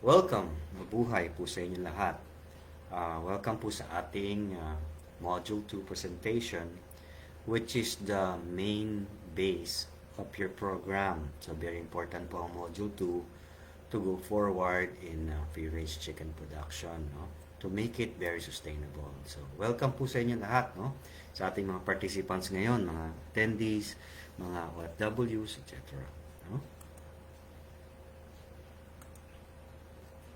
Welcome, mabuhay po sa inyo lahat. Welcome po sa ating Module 2 presentation, which is the main base of your program. So very important po ang Module 2 to go forward in free-range chicken production, no? To make it very sustainable. So welcome po sa inyo lahat, no? Sa ating mga participants ngayon, mga attendees, mga OFWs, etc. No?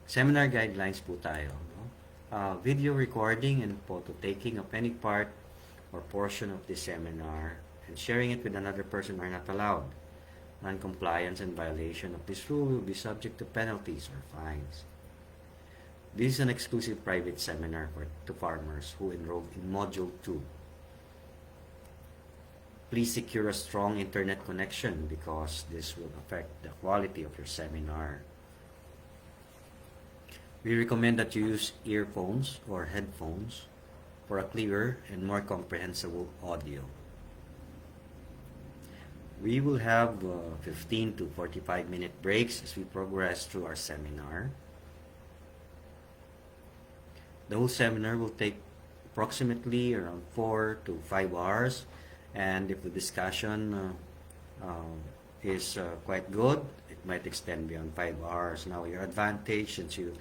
Seminar guidelines po tayo. No? Video recording and photo taking of any part or portion of this seminar and sharing it with another person are not allowed. Non-compliance and violation of this rule will be subject to penalties or fines. This is an exclusive private seminar to farmers who enroll in Module 2. Please secure a strong internet connection because this will affect the quality of your seminar. We recommend that you use earphones or headphones for a clearer and more comprehensible audio. We will have 15 to 45-minute breaks as we progress through our seminar. The whole seminar will take approximately around 4 to 5 hours, and if the discussion is quite good, it might extend beyond 5 hours. Now, your advantage, since you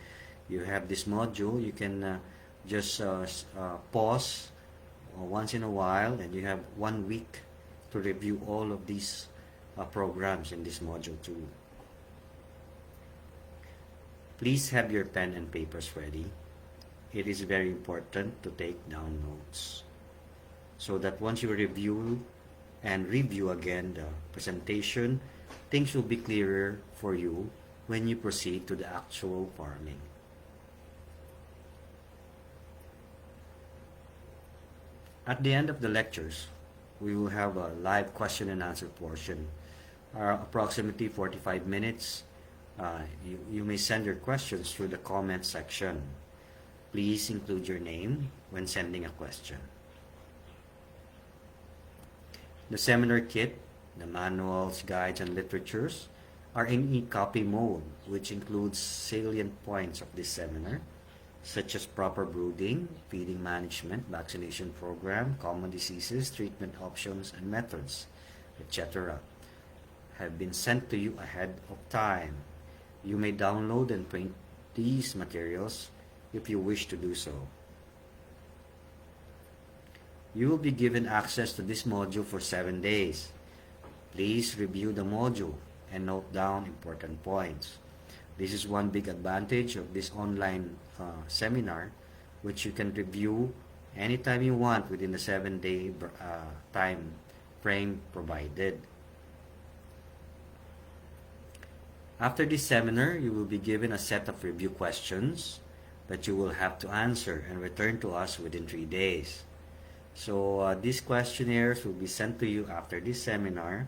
have this module, you can just pause once in a while, and you have 1 week to review all of these programs in this module 2. Please have your pen and papers ready. It is very important to take down notes so that once you review again the presentation, things will be clearer for you when you proceed to the actual farming. At the end of the lectures, we will have a live question and answer portion, approximately 45 minutes. You may send your questions through the comment section. Please include your name when sending a question. The seminar kit, the manuals, guides, and literatures are in e-copy mode, which includes salient points of this seminar, such as proper brooding, feeding management, vaccination program, common diseases, treatment options and methods, etc., have been sent to you ahead of time. You may download and print these materials if you wish to do so. You will be given access to this module for 7 days. Please review the module and note down important points. This is one big advantage of this online seminar, which you can review anytime you want within the 7-day time frame provided. After this seminar, you will be given a set of review questions that you will have to answer and return to us within 3 days. So these questionnaires will be sent to you after this seminar,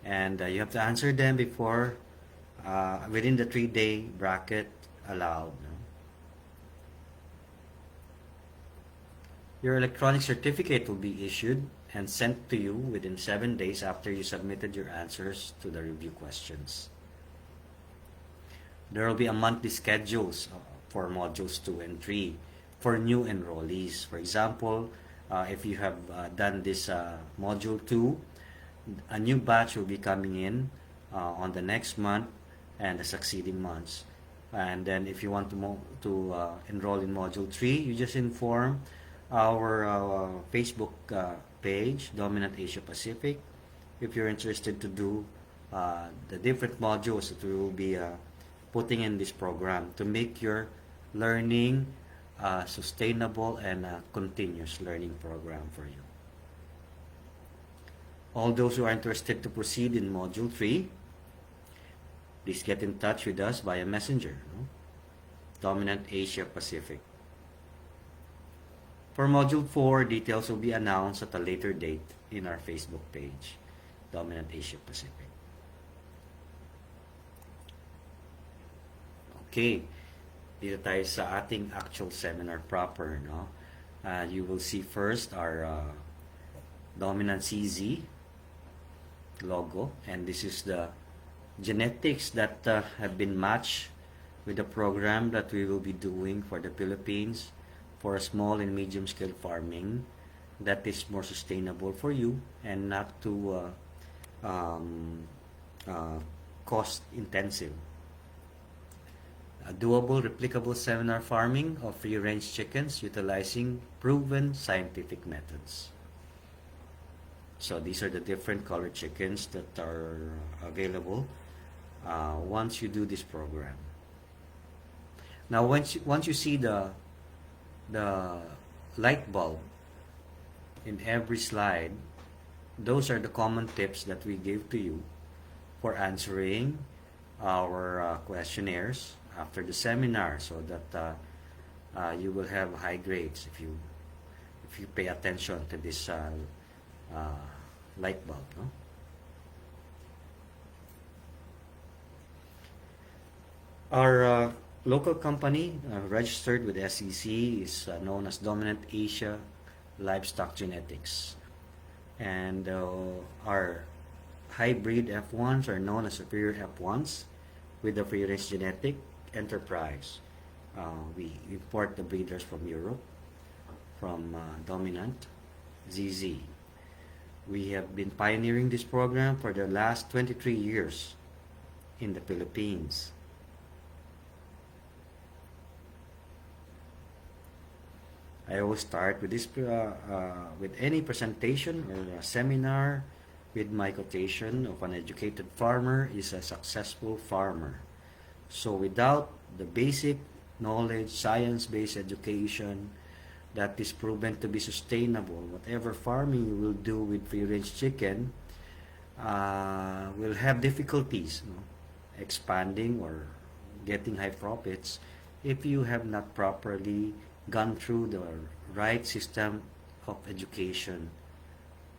and you have to answer them before within the 3-day bracket allowed. No? Your electronic certificate will be issued and sent to you within 7 days after you submitted your answers to the review questions. There will be a monthly schedules for modules 2 and 3 for new enrollees. For example, if you have done this module 2, a new batch will be coming in on the next month and the succeeding months. And then if you want to enroll in module 3, you just inform our Facebook page, Dominant Asia Pacific, if you're interested to do the different modules that we will be putting in this program to make your learning sustainable and continuous learning program for you. All those who are interested to proceed in Module 3, please get in touch with us via Messenger, no? Dominant Asia Pacific. For Module 4, details will be announced at a later date in our Facebook page, Dominant Asia Pacific. Okay, dito tayo sa ating actual seminar proper, no? You will see first our Dominant CZ logo, and this is the genetics that have been matched with the program that we will be doing for the Philippines for small and medium scale farming that is more sustainable for you and not too uh, cost intensive. A doable, replicable seminar farming of free-range chickens utilizing proven scientific methods. So these are the different color chickens that are available once you do this program. Now, once you see the light bulb in every slide, those are the common tips that we give to you for answering our questionnaires after the seminar, so that you will have high grades if you pay attention to this light bulb. No? Our local company registered with SEC is known as Dominant Asia Livestock Genetics, and our hybrid F1s are known as superior F1s with the free-range genetic enterprise. We import the breeders from Europe, from Dominant ZZ. We have been pioneering this program for the last 23 years in the Philippines. I always start with this with any presentation or a seminar with my quotation of an educated farmer is a successful farmer. So without the basic knowledge, science-based education that is proven to be sustainable, whatever farming you will do with free-range chicken will have difficulties, you know, expanding or getting high profits if you have not properly gone through the right system of education,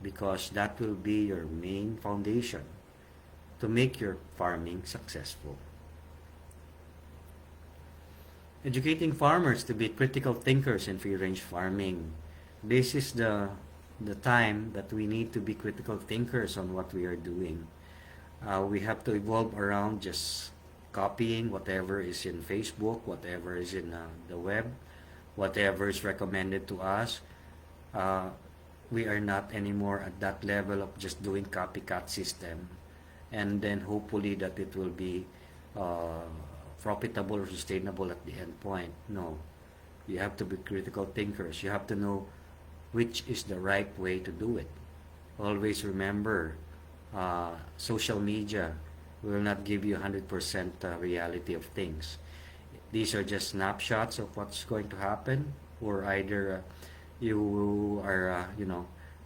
because that will be your main foundation to make your farming successful. Educating farmers to be critical thinkers in free-range farming. This is the time that we need to be critical thinkers on what we are doing. We have to evolve around just copying whatever is in Facebook, whatever is in the web, whatever is recommended to us. We are not anymore at that level of just doing copycat system and then hopefully that it will be profitable or sustainable at the end point. No, you have to be critical thinkers. You have to know which is the right way to do it. Always remember, social media will not give you 100% reality of things. These are just snapshots of what's going to happen, or either you are,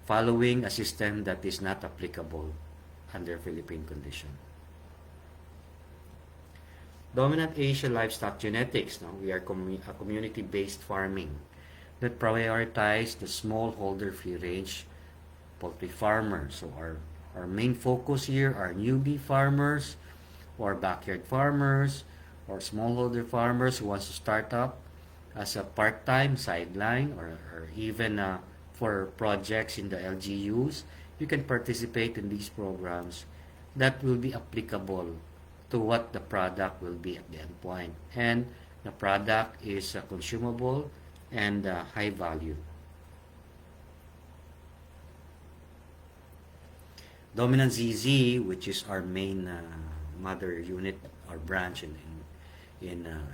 following a system that is not applicable under Philippine condition. Dominant Asia Livestock Genetics. No? We are a community-based farming that prioritize the smallholder free-range poultry farmers. So our main focus here are newbie farmers, or backyard farmers, or smallholder farmers who wants to start up as a part-time sideline, or even for projects in the LGUs. You can participate in these programs that will be applicable to what the product will be at the end point. And the product is consumable and high value. Dominant ZZ, which is our main mother unit or branch in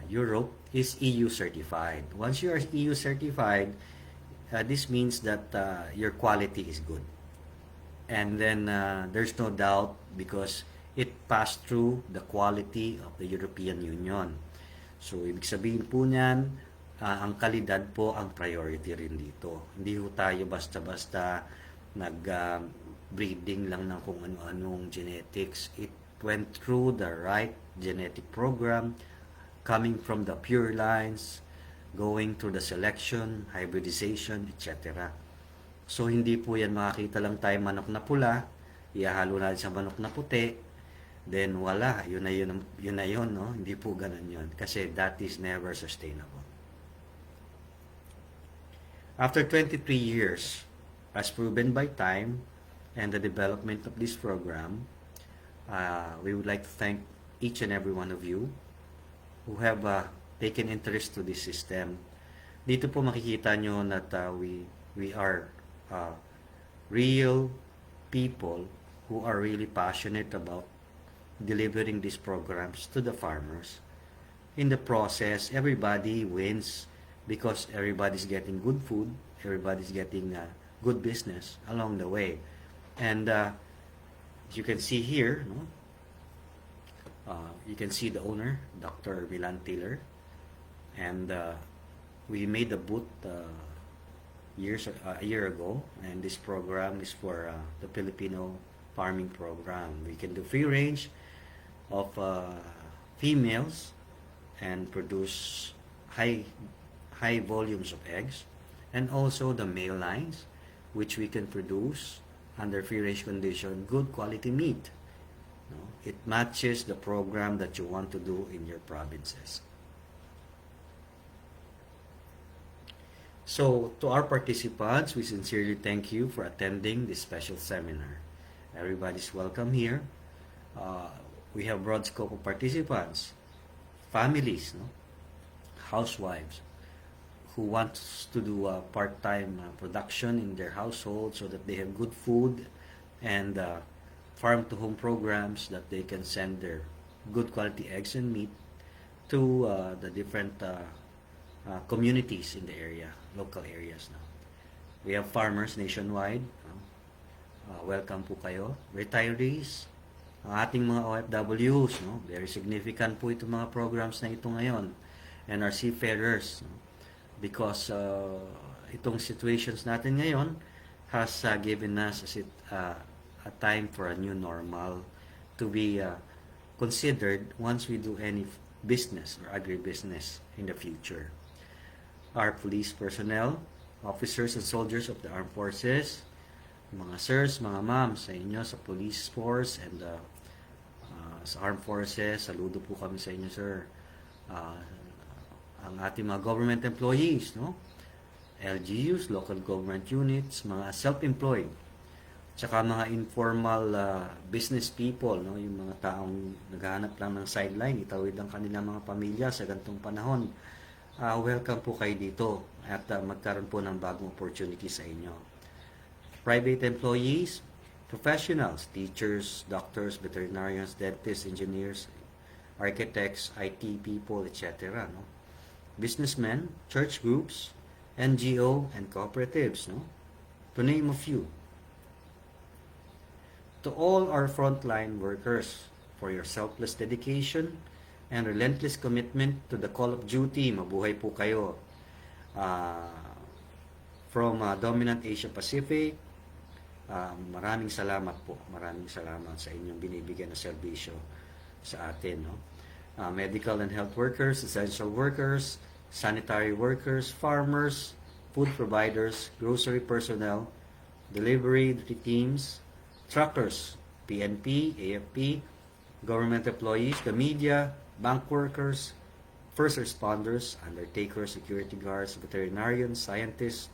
Europe, is EU certified. Once you are EU certified, this means that your quality is good. And then there's no doubt because it passed through the quality of the European Union. So, ibig sabihin po niyan, ang kalidad po ang priority rin dito. Hindi po tayo basta-basta nag-breeding lang ng kung ano-anong genetics. It went through the right genetic program, coming from the pure lines, going through the selection, hybridization, etc. So, hindi po yan makakita lang tayo manok na pula, ihahalo natin sa manok na puti, then wala, yun na yun, no? Hindi po ganun yun. Kasi that is never sustainable. After 23 years, as proven by time and the development of this program, we would like to thank each and every one of you who have taken interest to this system. Dito po makikita nyo that we are real people who are really passionate about delivering these programs to the farmers. In the process, everybody wins because everybody's getting good food, everybody's getting good business along the way. And as you can see here, no? You can see the owner, Dr. Milan Tiller, and we made a booth a year ago, and this program is for the Filipino farming program. We can do free range of females and produce high volumes of eggs, and also the male lines, which we can produce under free range condition good quality meat. No? It matches the program that you want to do in your provinces. So, to our participants, we sincerely thank you for attending this special seminar. Everybody's welcome here. We have broad scope of participants, families, no? Housewives, who want to do a part-time production in their household so that they have good food, and farm-to-home programs that they can send their good quality eggs and meat to the different communities in the area, local areas now. We have farmers nationwide. Welcome po kayo. Retirees, ang ating mga OFWs, no? Very significant po itong mga programs na ito ngayon. And our seafarers, no? Because itong situations natin ngayon has given us a time for a new normal to be considered once we do any business or agribusiness in the future. Our police personnel, officers and soldiers of the armed forces, mga sirs, mga ma'ams sa inyo sa police force and sa armed forces, saludo po kami sa inyo, sir. Ang ating mga government employees, no? LGUs, local government units, mga self-employed, tsaka mga informal business people, no? Yung mga taong naghahanap lang ng sideline, itawid ang kanilang mga pamilya sa ganitong panahon. Welcome po kayo dito at magkaroon po ng bagong opportunity sa inyo. Private employees, professionals, teachers, doctors, veterinarians, dentists, engineers, architects, IT people, etc. No? Businessmen, church groups, NGO, and cooperatives, no? To name a few. To all our frontline workers, for your selfless dedication and relentless commitment to the call of duty, mabuhay po kayo. From Dominant Asia Pacific, maraming salamat po. Maraming salamat sa inyong binibigyan na serbisyo sa atin, no? Medical and health workers, essential workers, sanitary workers, farmers, food providers, grocery personnel, delivery teams, truckers, PNP, AFP, government employees, the media, bank workers, first responders, undertakers, security guards, veterinarians, scientists,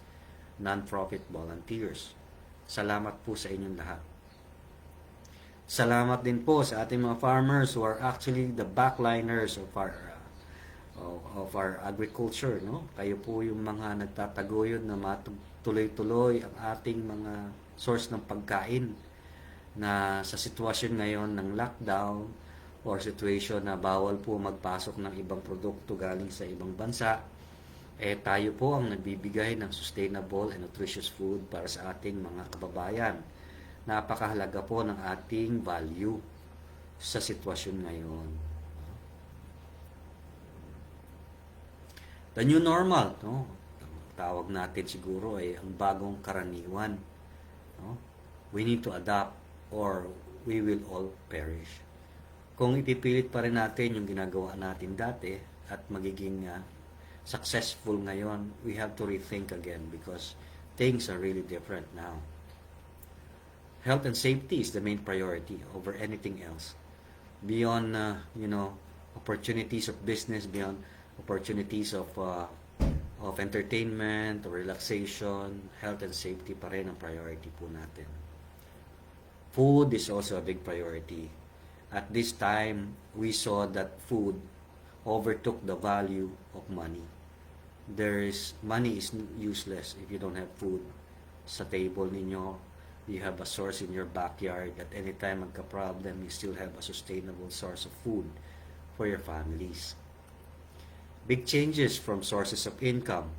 non-profit volunteers. Salamat po sa inyong lahat. Salamat din po sa ating mga farmers who are actually the backliners of our agriculture, no? Kayo po yung mga nagtataguyod na matuloy-tuloy ang ating mga source ng pagkain na sa sitwasyon ngayon ng lockdown or situation na bawal po magpasok ng ibang produkto galing sa ibang bansa, tayo po ang nagbibigay ng sustainable and nutritious food para sa ating mga kababayan. Napakahalaga po ng ating value sa sitwasyon ngayon. The new normal, no? Tawag natin siguro ay ang bagong karaniwan. No? We need to adapt or we will all perish. Kung ipipilit pa rin natin yung ginagawa natin dati at magiging successful ngayon, we have to rethink again because things are really different now. Health and safety is the main priority over anything else. Beyond, opportunities of business, beyond opportunities of entertainment or relaxation, health and safety pa rin ang priority po natin. Food is also a big priority. At this time, we saw that food overtook the value of money. Money is useless if you don't have food sa table ninyo. You have a source in your backyard. At any time magka-problem, you still have a sustainable source of food for your families. Big changes from sources of income.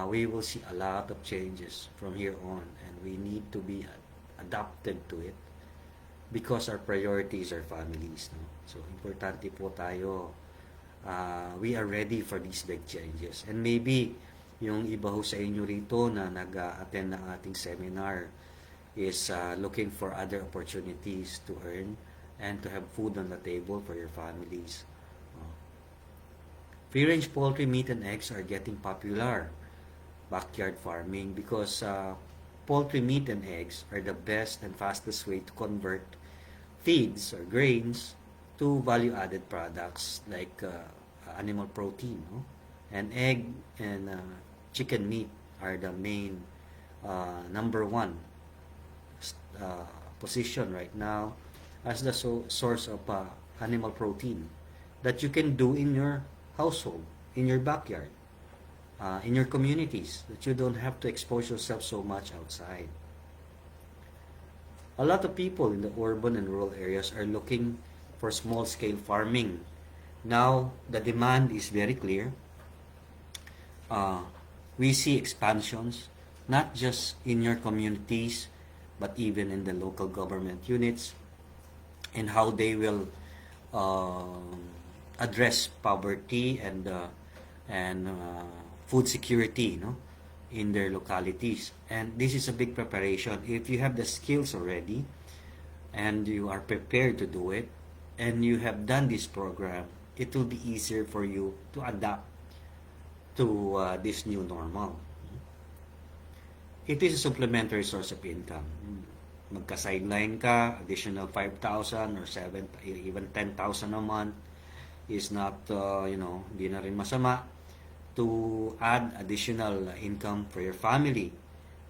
We will see a lot of changes from here on, and we need to be adapted to it because our priorities are families. No? So, importante po tayo. We are ready for these big changes. And maybe, yung iba ho sa inyo rito na nag-attend ng ating seminar is looking for other opportunities to earn and to have food on the table for your families. Free-range poultry, meat, and eggs are getting popular. Backyard farming, because poultry, meat, and eggs are the best and fastest way to convert feeds or grains to value-added products like animal protein. No? And egg and chicken meat are the main number one position right now as the source of animal protein that you can do in your household, in your backyard, in your communities, that you don't have to expose yourself so much outside. A lot of people in the urban and rural areas are looking for small-scale farming. Now, the demand is very clear. We see expansions, not just in your communities, but even in the local government units, and how they will address poverty and food security, no, in their localities. And this is a big preparation. If you have the skills already and you are prepared to do it and you have done this program, it will be easier for you to adapt to this new normal. It is a supplementary source of income. Magka-sideline ka, additional 5,000 or 7, even 10,000 a month is not, di na rin masama to add additional income for your family.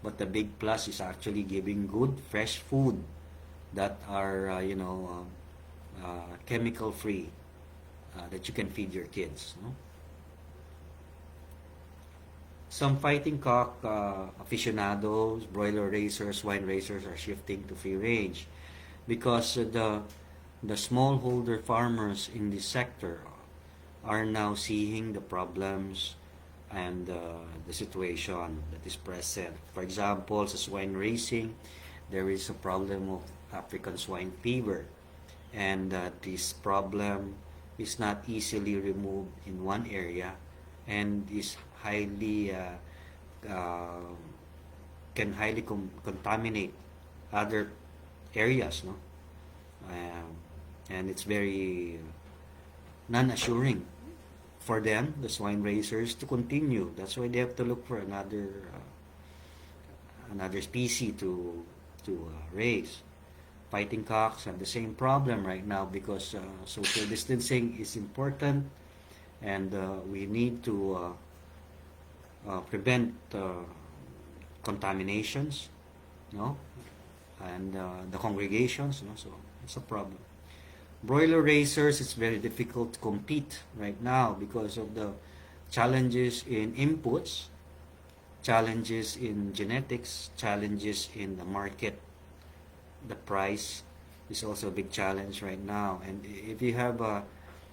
But the big plus is actually giving good, fresh food that are, chemical-free, that you can feed your kids. No? Some fighting cock aficionados, broiler raisers, swine raisers are shifting to free range because the smallholder farmers in this sector are now seeing the problems and the situation that is present. For example, sa swine raising, there is a problem of African swine fever, and this problem is not easily removed in one area and is highly can highly contaminate other areas, no? And it's very non-assuring for them, the swine raisers, to continue. That's why they have to look for another species to raise. Fighting cocks have the same problem right now because social distancing is important, and we need to prevent contaminations, no, and the congregations, no. So it's a problem. Broiler raisers, it's very difficult to compete right now because of the challenges in inputs, challenges in genetics, challenges in the market. The price is also a big challenge right now. And if you have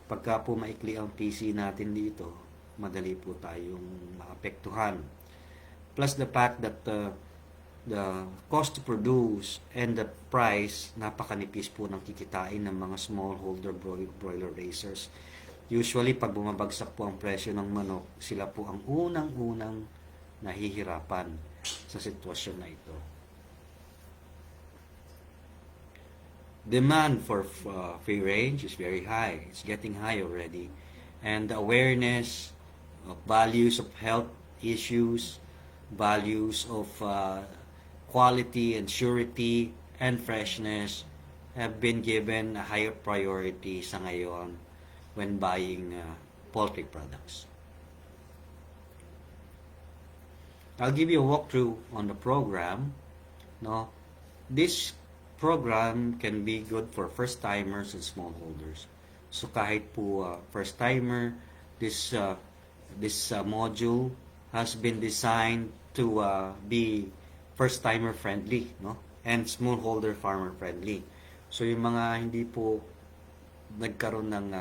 pagka po maikli ang PC natin dito, madali po tayong maapektuhan. Plus the fact that the cost to produce and the price, napakanipis po ng kikitain ng mga smallholder broiler raisers. Usually, pag bumabagsak po ang presyo ng manok, sila po ang unang-unang nahihirapan sa sitwasyon na ito. Demand for free range is very high. It's getting high already. And the awareness of values of health issues, values of quality and surety and freshness have been given a higher priority sa ngayon when buying poultry products. I'll give you a walkthrough on the program. No, this program can be good for first-timers and smallholders. So kahit po first timer, this module has been designed to be first timer friendly, no? And smallholder farmer friendly. So yung mga hindi po nagkaroon ng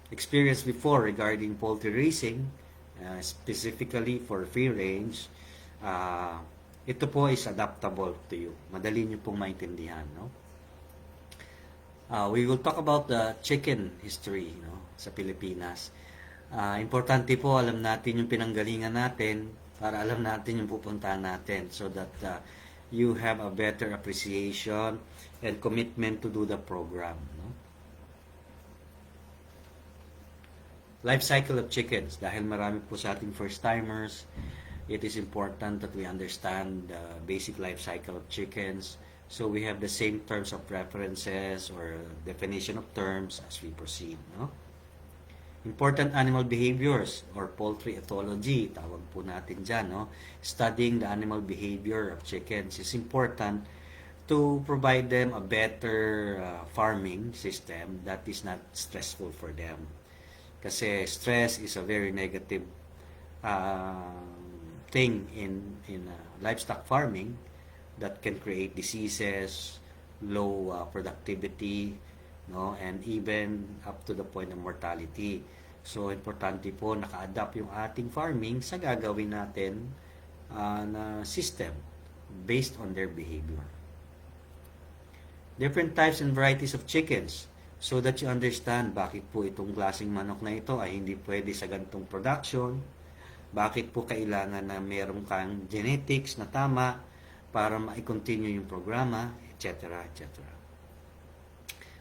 experience before regarding poultry raising, specifically for free range, ito po is adaptable to you. Madali nyo pong maintindihan, no? We will talk about the chicken history, no, sa Pilipinas. Importante po alam natin yung pinanggalingan natin para alam natin yung pupuntahan natin so that you have a better appreciation and commitment to do the program, no? Life cycle of chickens. Dahil marami po sa ating first-timers, it is important that we understand the basic life cycle of chickens. So we have the same terms of references or definition of terms as we proceed, no? Important animal behaviors or poultry ethology, tawag po natin dyan, no? Studying the animal behavior of chickens is important to provide them a better farming system that is not stressful for them. Kasi stress is a very negative thing in livestock farming that can create diseases, low productivity, no, and even up to the point of mortality. So importante po naka-adapt yung ating farming sa gagawin natin na system based on their behavior. Different types and varieties of chickens so that you understand bakit po itong klaseng manok na ito ay hindi pwede sa ganitong production, bakit po kailangan na meron kang genetics na tama para ma-continue yung programa, etc. etc.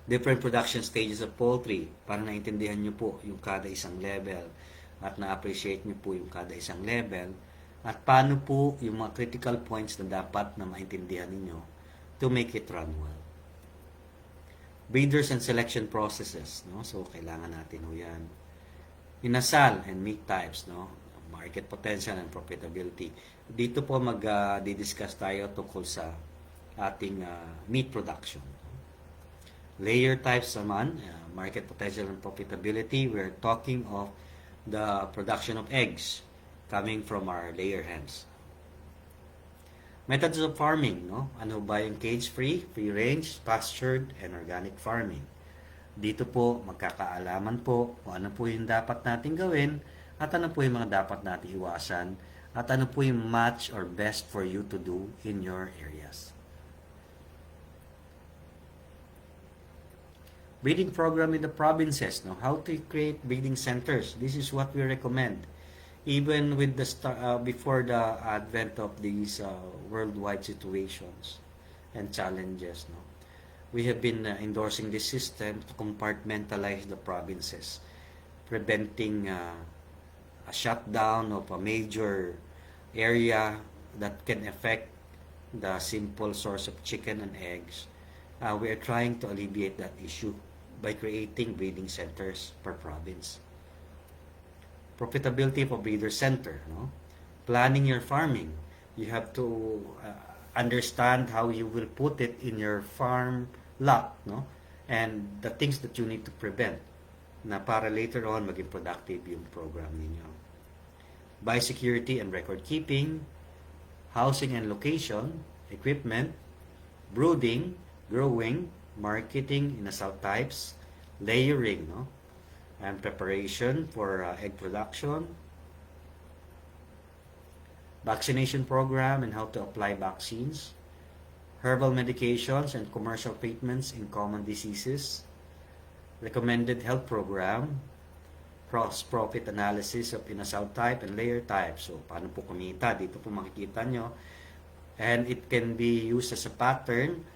Different production stages of poultry para naintindihan nyo po yung kada isang level at na-appreciate nyo po yung kada isang level at paano po yung mga critical points na dapat na maintindihan ninyo to make it run well. Breeders and selection processes, no? So kailangan natin ho yan. Inasal and meat types, no? Market potential and profitability. Dito po mag-discuss tayo tungkol sa ating meat production. Layer types naman, market potential and profitability, we're talking of the production of eggs coming from our layer hens. Methods of farming, no? Ano ba yung cage-free, free-range, pastured, and organic farming? Dito po, magkakaalaman po kung ano po yung dapat natin gawin at ano po yung mga dapat natin iwasan at ano po yung match or best for you to do in your areas. Breeding program in the provinces, no? How to create breeding centers. This is what we recommend. Even with the before the advent of these worldwide situations and challenges, no? We have been endorsing this system to compartmentalize the provinces, preventing a shutdown of a major area that can affect the simple source of chicken and eggs. We are trying to alleviate that issue by creating breeding centers per province. Profitability for breeder center, no? Planning your farming. You have to understand how you will put it in your farm lot, no? And the things that you need to prevent na para later on maging productive yung program ninyo. Biosecurity and record keeping, housing and location, equipment, brooding, growing, marketing in assault types, layering, no? And preparation for egg production, vaccination program and how to apply vaccines, herbal medications and commercial treatments in common diseases, recommended health program, cross-profit analysis of inasal type and layer type. So, paano po kumita? Dito po makikita nyo. And it can be used as a pattern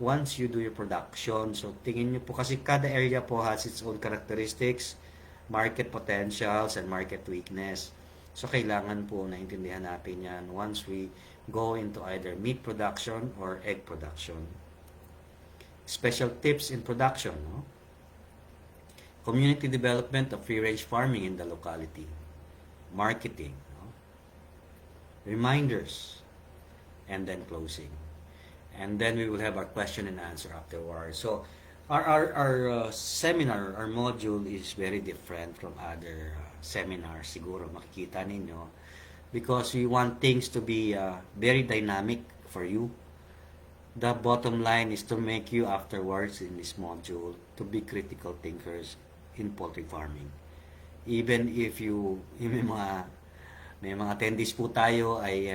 once you do your production. So, tingin nyo po kasi kada area po has its own characteristics, market potentials, and market weakness. So, kailangan po naintindihan natin yan once we go into either meat production or egg production. Special tips in production, no? Community development of free-range farming in the locality. Marketing, no? Reminders, and then closing. And then we will have our question and answer afterwards. So, Our seminar, our module is very different from other seminars, siguro makikita ninyo, because we want things to be very dynamic for you. The bottom line is to make you afterwards in this module to be critical thinkers in poultry farming. Even if may mga attendees po tayo ay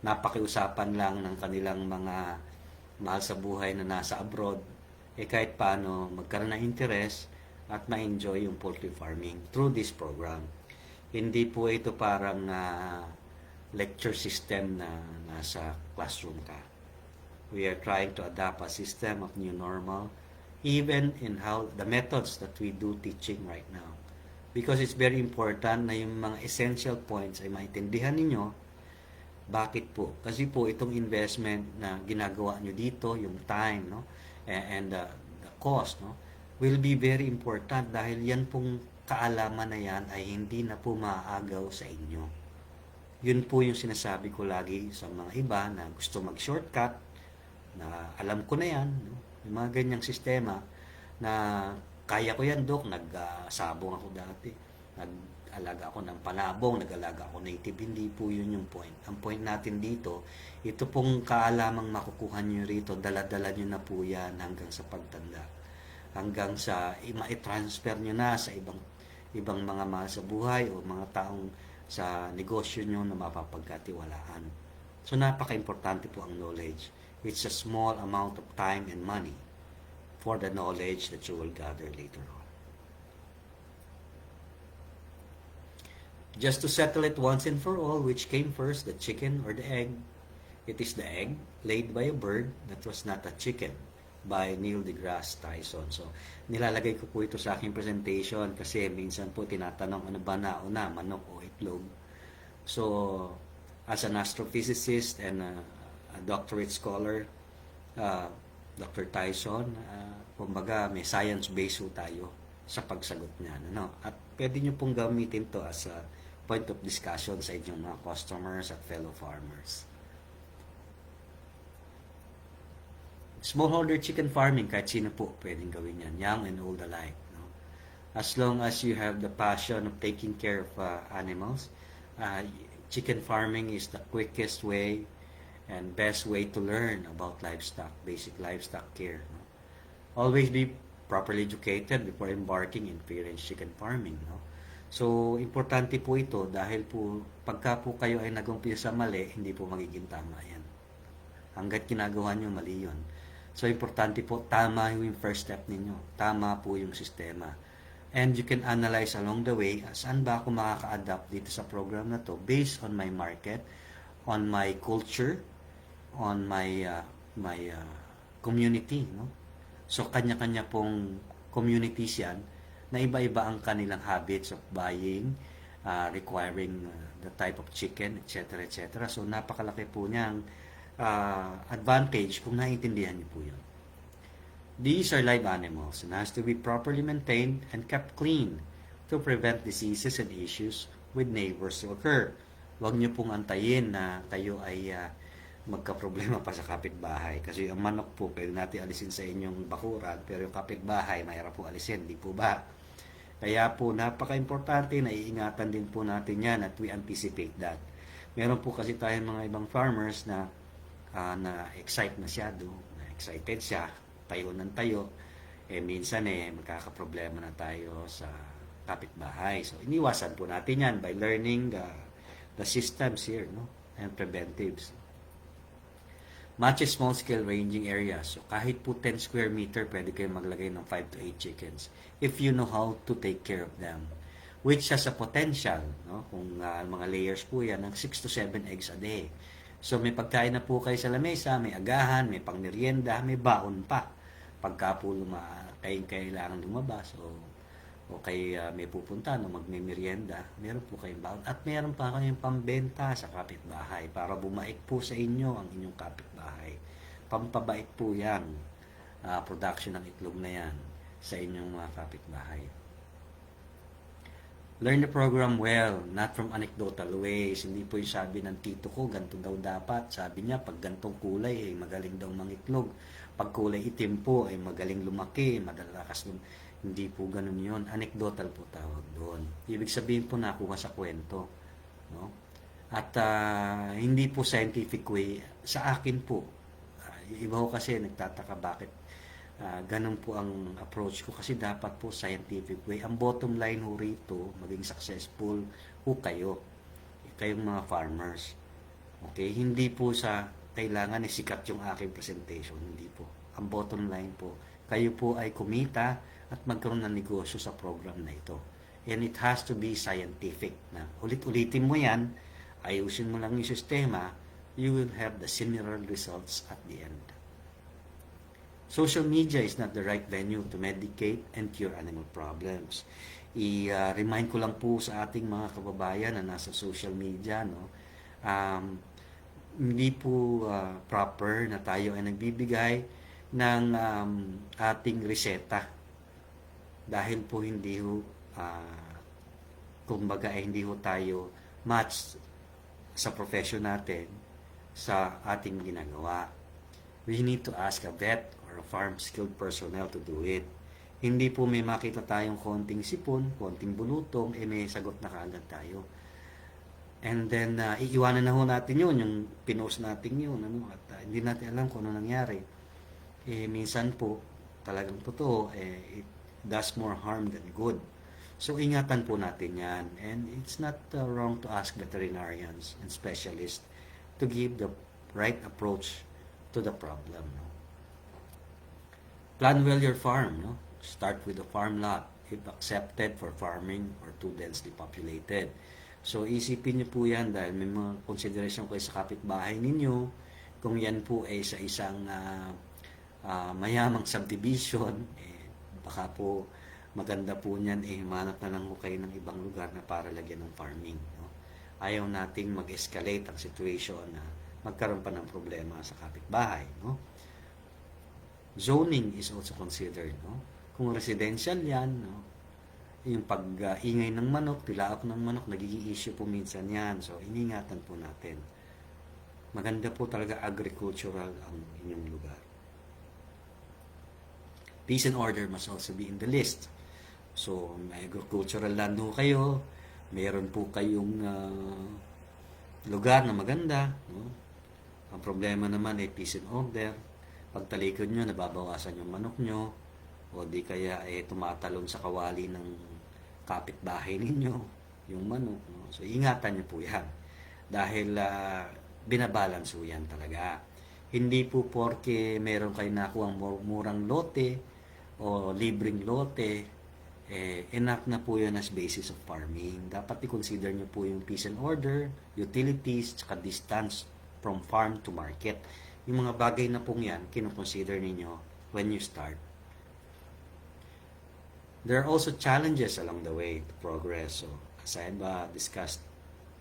napakiusapan lang ng kanilang mga mahal sa buhay na nasa abroad, kahit paano magkaroon ng interest at ma-enjoy yung poultry farming through this program. Hindi po ito parang lecture system na nasa classroom ka. We are trying to adapt a system of new normal, even in how the methods that we do teaching right now. Because it's very important na yung mga essential points ay maintindihan ninyo. Bakit po? Kasi po itong investment na ginagawa nyo dito, yung time, no? And the cost, no, will be very important dahil yan pong kaalaman na yan ay hindi na po maaagaw sa inyo. Yun po yung sinasabi ko lagi sa mga iba na gusto mag-shortcut, na alam ko na yan, no? Yung mga ganyang sistema na kaya ko yan, Dok, nagsabong ako dati, nag-alaga ako ng panabong, nag-alaga ako native. Hindi po yun yung point. Ang point natin dito, ito pong kaalamang makukuha nyo rito, dala-dala nyo na po yan hanggang sa pagtanda. Hanggang sa ma-transfer nyo na sa ibang mga mahal sa buhay o mga taong sa negosyo nyo na mapapagkatiwalaan. So napaka-importante po ang knowledge. It's a small amount of time and money for the knowledge that you will gather later on. Just to settle it once and for all, which came first, the chicken or the egg? It is the egg laid by a bird that was not a chicken, by Neil deGrasse Tyson. So, nilalagay ko po ito sa aking presentation kasi minsan po tinatanong ano ba nauna, manok o itlog. So, as an astrophysicist and a doctorate scholar, Dr. Tyson, kumbaga may science-based tayo sa pagsagot niyan. Ano? At pwede nyo pong gamitin to as a point of discussion sa inyong mga customers at fellow farmers. Smallholder chicken farming, kahit sino po pwedeng gawin yan, young and old alike. No? As long as you have the passion of taking care of animals, chicken farming is the quickest way and best way to learn about livestock, basic livestock care. No? Always be properly educated before embarking in free-range chicken farming. No? So, importante po ito dahil po pagka po kayo ay nag-umpisa mali, hindi po magiging tama yan. Hanggat ginagawa nyo, mali yun. So, importante po, tama yung first step ninyo. Tama po yung sistema. And you can analyze along the way, saan ba ako makaka-adapt dito sa program na to based on my market, on my culture, on my community. No? So, kanya-kanya pong communities yan na iba-iba ang kanilang habits of buying, requiring the type of chicken, etc. etc. So, napakalaki po niyang advantage kung naiintindihan niyo po yun. These are live animals and has to be properly maintained and kept clean to prevent diseases and issues with neighbors to occur. Huwag niyo pong antayin na kayo ay magka-problema pa sa kapitbahay. Kasi ang manok po, pwede natin alisin sa inyong bakuran, pero yung kapitbahay, mahirap po alisin, di po ba? Kaya po, napaka-importante na iingatan din po natin yan at we anticipate that. Meron po kasi tayong mga ibang farmers na na-excite masyado, na-excited siya, tayo ng tayo, minsan magkakaproblema na tayo sa kapitbahay. So, iniwasan po natin yan by learning the systems here, no? And preventives. Matches small-scale ranging areas. So, kahit po 10 square meter, pwede kayo maglagay ng 5 to 8 chickens if you know how to take care of them. Which has a potential, no? Kung mga layers po yan, ng 6 to 7 eggs a day. So, may pagkain na po kayo sa lamesa, may agahan, may pangmerienda, may baon pa. Pagka po kayo kailangan lumabas o kayo may pupunta no magme-merienda, meron po kayong baon. At meron pa kayong pambenta sa kapitbahay para bumait po sa inyo ang inyong kapitbahay. Pampabait po yan, production ng itlog na yan sa inyong mga kapitbahay. Learn the program well, not from anecdotal ways. Hindi po yung sabi ng tito ko, ganito daw dapat. Sabi niya, pag gantong kulay, ay magaling daw mangitlog. Pag kulay itim po, ay magaling lumaki, madalakas Hindi po ganun yun. Anecdotal po tawag doon. Ibig sabihin po nakuha sa kwento. No? At hindi po scientific way. Sa akin po, iba ko kasi nagtataka bakit ganun po ang approach ko kasi dapat po scientific way. Ang bottom line ho rito, maging successful ho kayo. Kayong mga farmers. Okay? Hindi po sa kailangan sikat yung aking presentation. Hindi po. Ang bottom line po, kayo po ay kumita at magkaroon ng negosyo sa program na ito. And it has to be scientific. Na ulit-ulitin mo yan, ayusin mo lang yung sistema, you will have the similar results at the end. Social media is not the right venue to medicate and cure animal problems. I-remind ko lang po sa ating mga kababayan na nasa social media, no, hindi po proper na tayo ay nagbibigay ng ating reseta. Dahil po hindi ho, kumbaga ay hindi ho tayo match sa profession natin sa ating ginagawa. We need to ask a vet or a farm skilled personnel to do it. Hindi po may makita tayong konting sipon, konting bulutong, may sagot na kaagad tayo. And then, iiwanan na ho natin yun, yung pinost natin yun, ano, at hindi natin alam kung ano nangyari. Minsan po, talagang totoo, it does more harm than good. So, ingatan po natin yan. And it's not wrong to ask veterinarians and specialists to give the right approach to the problem. No? Plan well your farm. No? Start with a farm lot if accepted for farming or too densely populated. So, isipin niyo po yan dahil may mga consideration kayo sa kapitbahay ninyo. Kung yan po ay sa isang mayamang subdivision, baka po maganda po niyan, humanap na lang po kayo ng ibang lugar na para lagyan ng farming. No? Ayaw nating mag-escalate ang situation na magkaroon pa ng problema sa kapitbahay. No? Zoning is also considered. No? Kung residential yan, no? Yung pag-ingay ng manok, tilaok ng manok, nagiging issue po minsan yan. So, iningatan po natin. Maganda po talaga agricultural ang inyong lugar. Peace and order must also be in the list. So, may agricultural land ho kayo, mayroon po kayong lugar na maganda. No? Ang problema naman ay peace and order. Pag talikod nyo, nababawasan yung manok nyo, o di kaya tumatalon sa kawali ng kapitbahay ninyo, yung manok. No? So, ingatan nyo po yan. Dahil binabalance po yan talaga. Hindi po porke meron kayo nakuha murang lote o libreng lote, enough na po yun as basis of farming. Dapat i-consider nyo po yung peace and order, utilities, tsaka distance from farm to market. Yung mga bagay na pong yan, kinoconsider ninyo when you start. There are also challenges along the way to progress. So, as I discussed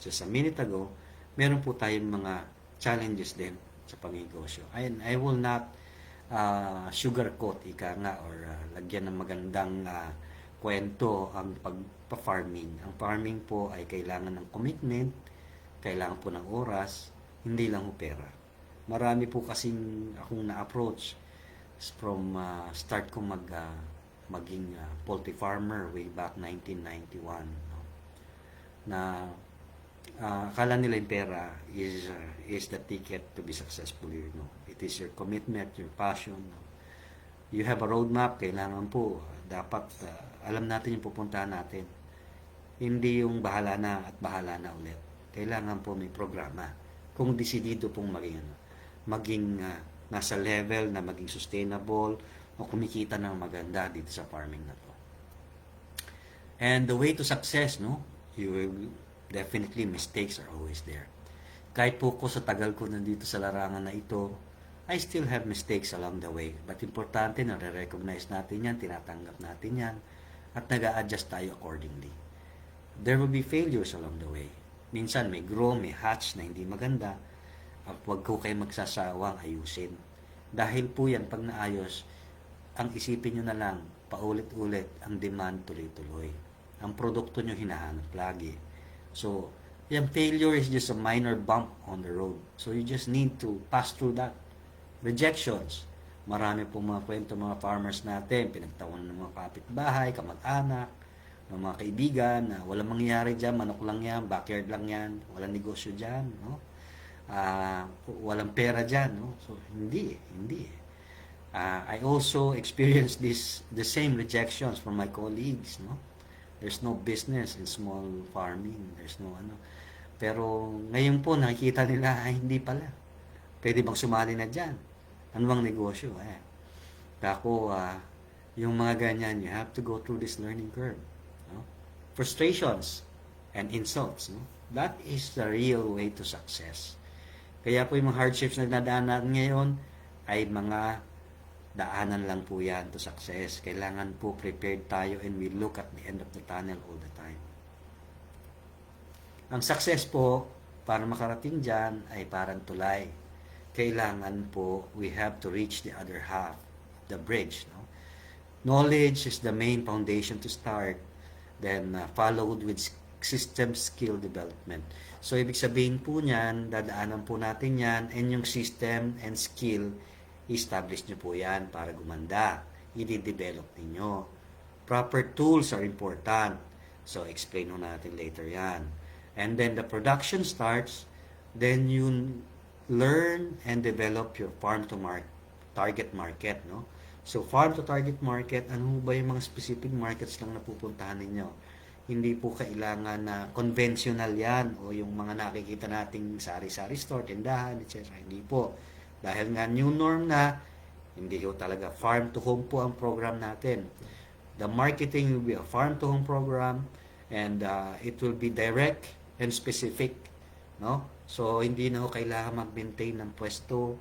just a minute ago, meron po tayong mga challenges din sa pagnegosyo. I will not sugarcoat or lagyan ng magandang kwento ang pagpa-farming. Ang farming po ay kailangan ng commitment, kailangan po ng oras, hindi lang po pera. Marami po kasing akong na-approach from start ko maging poultry farmer way back 1991. No? Na akala nila yung pera is the ticket to be successful here. No? It is your commitment, your passion. No? You have a roadmap, kailangan po, dapat alam natin yung pupuntahan natin. Hindi yung bahala na at bahala na ulit. Kailangan po may programa. Kung desidido pong maging nasa level na maging sustainable o kumikita ng maganda dito sa farming na to. And the way to success, no? You will definitely, mistakes are always there. Kahit po ko sa tagal ko nandito sa larangan na ito, I still have mistakes along the way. But importante na re-recognize natin yan, tinatanggap natin yan, at nag-a-adjust tayo accordingly. There will be failures along the way. Minsan may grow, may hatch na hindi maganda, at huwag ko kayo magsasawang ayusin. Dahil po yan, pag naayos, ang isipin nyo na lang, paulit-ulit ang demand tuloy-tuloy. ang produkto nyo hinahanap lagi. So, yung failure is just a minor bump on the road. So, you just need to pass through that. Rejections. Marami pong mga kwento mga farmers natin, pinagtawan ng mga kapitbahay, kamag-anak, ng mga kaibigan, na walang mangyayari dyan, manok lang yan, backyard lang yan, walang negosyo dyan, no? Walang pera dyan, no? So, hindi. I also experienced the same rejections from my colleagues, no? There's no business in small farming. There's no ano. Pero ngayon po nakikita nila ay hindi pala. Pwede bang sumali na diyan? Ano bang negosyo? Kako, yung mga ganyan, you have to go through this learning curve. No? Frustrations and insults. No? That is the real way to success. Kaya po yung mga hardships na nadaanan ngayon ay mga daanan lang po yan to success. Kailangan po prepared tayo and we look at the end of the tunnel all the time. Ang success po, para makarating dyan, ay parang tulay. Kailangan po, we have to reach the other half, the bridge. No? Knowledge is the main foundation to start, then followed with system skill development. So, ibig sabihin po niyan, dadaanan po natin yan, and yung system and skill establish nyo po yan para gumanda. I-develop ninyo. Proper tools are important. So, explain natin later yan. And then the production starts, then you learn and develop your farm to target market. No? So, farm to target market, ano ba yung mga specific markets lang na pupuntahan ninyo? Hindi po kailangan na conventional yan o yung mga nakikita nating sari-sari store, tindahan, etc. Hindi po. Dahil nga new norm na, hindi po talaga farm to home po ang program natin. The marketing will be a farm to home program and it will be direct and specific. No? So, hindi na ho kailangan mag-maintain ng pwesto,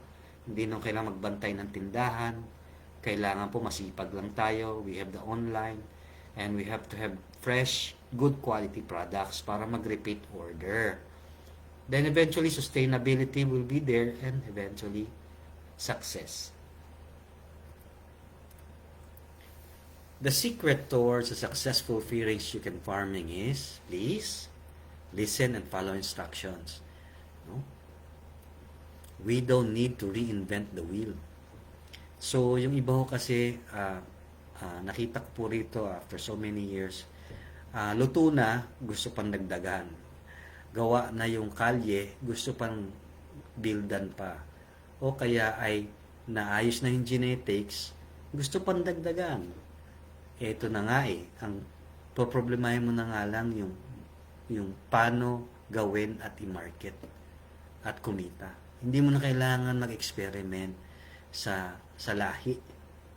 hindi na ho kailangan magbantay ng tindahan, kailangan po masipag lang tayo, we have the online, and we have to have fresh, good quality products para mag-repeat order. Then eventually, sustainability will be there and eventually, success. The secret towards a successful free-range chicken farming is, please, listen and follow instructions. No? We don't need to reinvent the wheel. So, yung iba ho kasi, nakita ko po rito after so many years, luto na, gusto pang dagdagan. Gawa na yung kalye, gusto pang buildan pa. O kaya ay naayos na yung genetics, gusto pang dagdagan. Ito na nga ang poproblemahin mo na nga lang yung paano gawin at i-market at kumita. Hindi mo na kailangan mag-experiment sa lahi.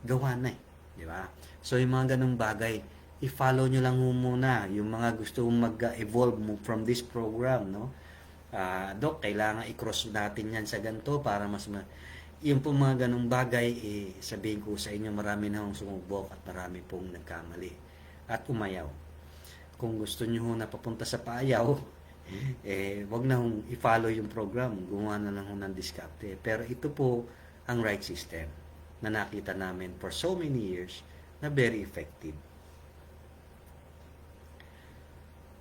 Gawa na di ba? So, yung mga ganung bagay, i-follow nyo lang muna yung mga gusto mag-evolve mo from this program, no? Dok, kailangan i-cross natin yan sa ganito para mas yung po mga ganung bagay, sabihin ko sa inyo, marami na akong sumubok at marami pong nagkamali at umayaw. Kung gusto nyo na papunta sa paayaw, wag na hong i-follow yung program, gumawa na lang ng diskarte. Pero ito po ang right system na nakita namin for so many years na very effective.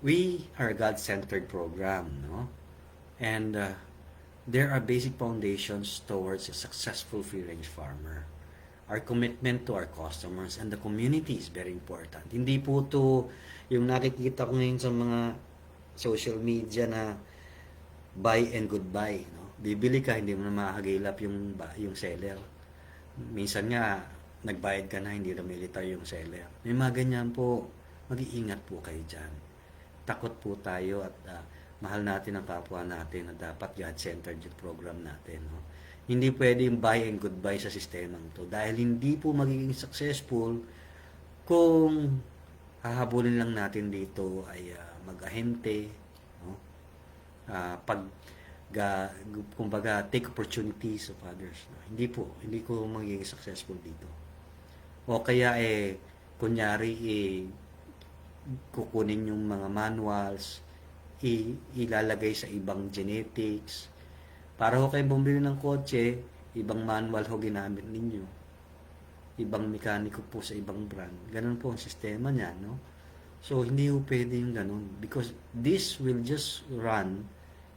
We are a God-centered program, no? And there are basic foundations towards a successful free-range farmer. Our commitment to our customers and the community is very important. Hindi po to yung nakikita ko ngayon sa mga social media na buy and goodbye. No? Bibili ka, hindi mo na makakagilap yung seller. Minsan nga, nagbayad ka na, hindi na militar yung seller. May mga ganyan po, mag-iingat po kayo dyan. Takot po tayo at mahal natin ang kapwa natin na dapat God-centered yung program natin. No? Hindi pwede yung buy and goodbye sa sistemang to dahil hindi po magiging successful kung hahabulin lang natin dito ay mag-ahente, no? Kumbaga, take opportunities of others. No? Hindi ko magiging successful dito. O kaya kunyari kukunin yung mga manuals, ilalagay sa ibang genetics. Para ho kayo bumili ng kotse, ibang manual ho ginamit ninyo. Ibang mekaniko po sa ibang brand. Ganun po ang sistema niya, no? So, hindi po pwede yung ganun. Because this will just run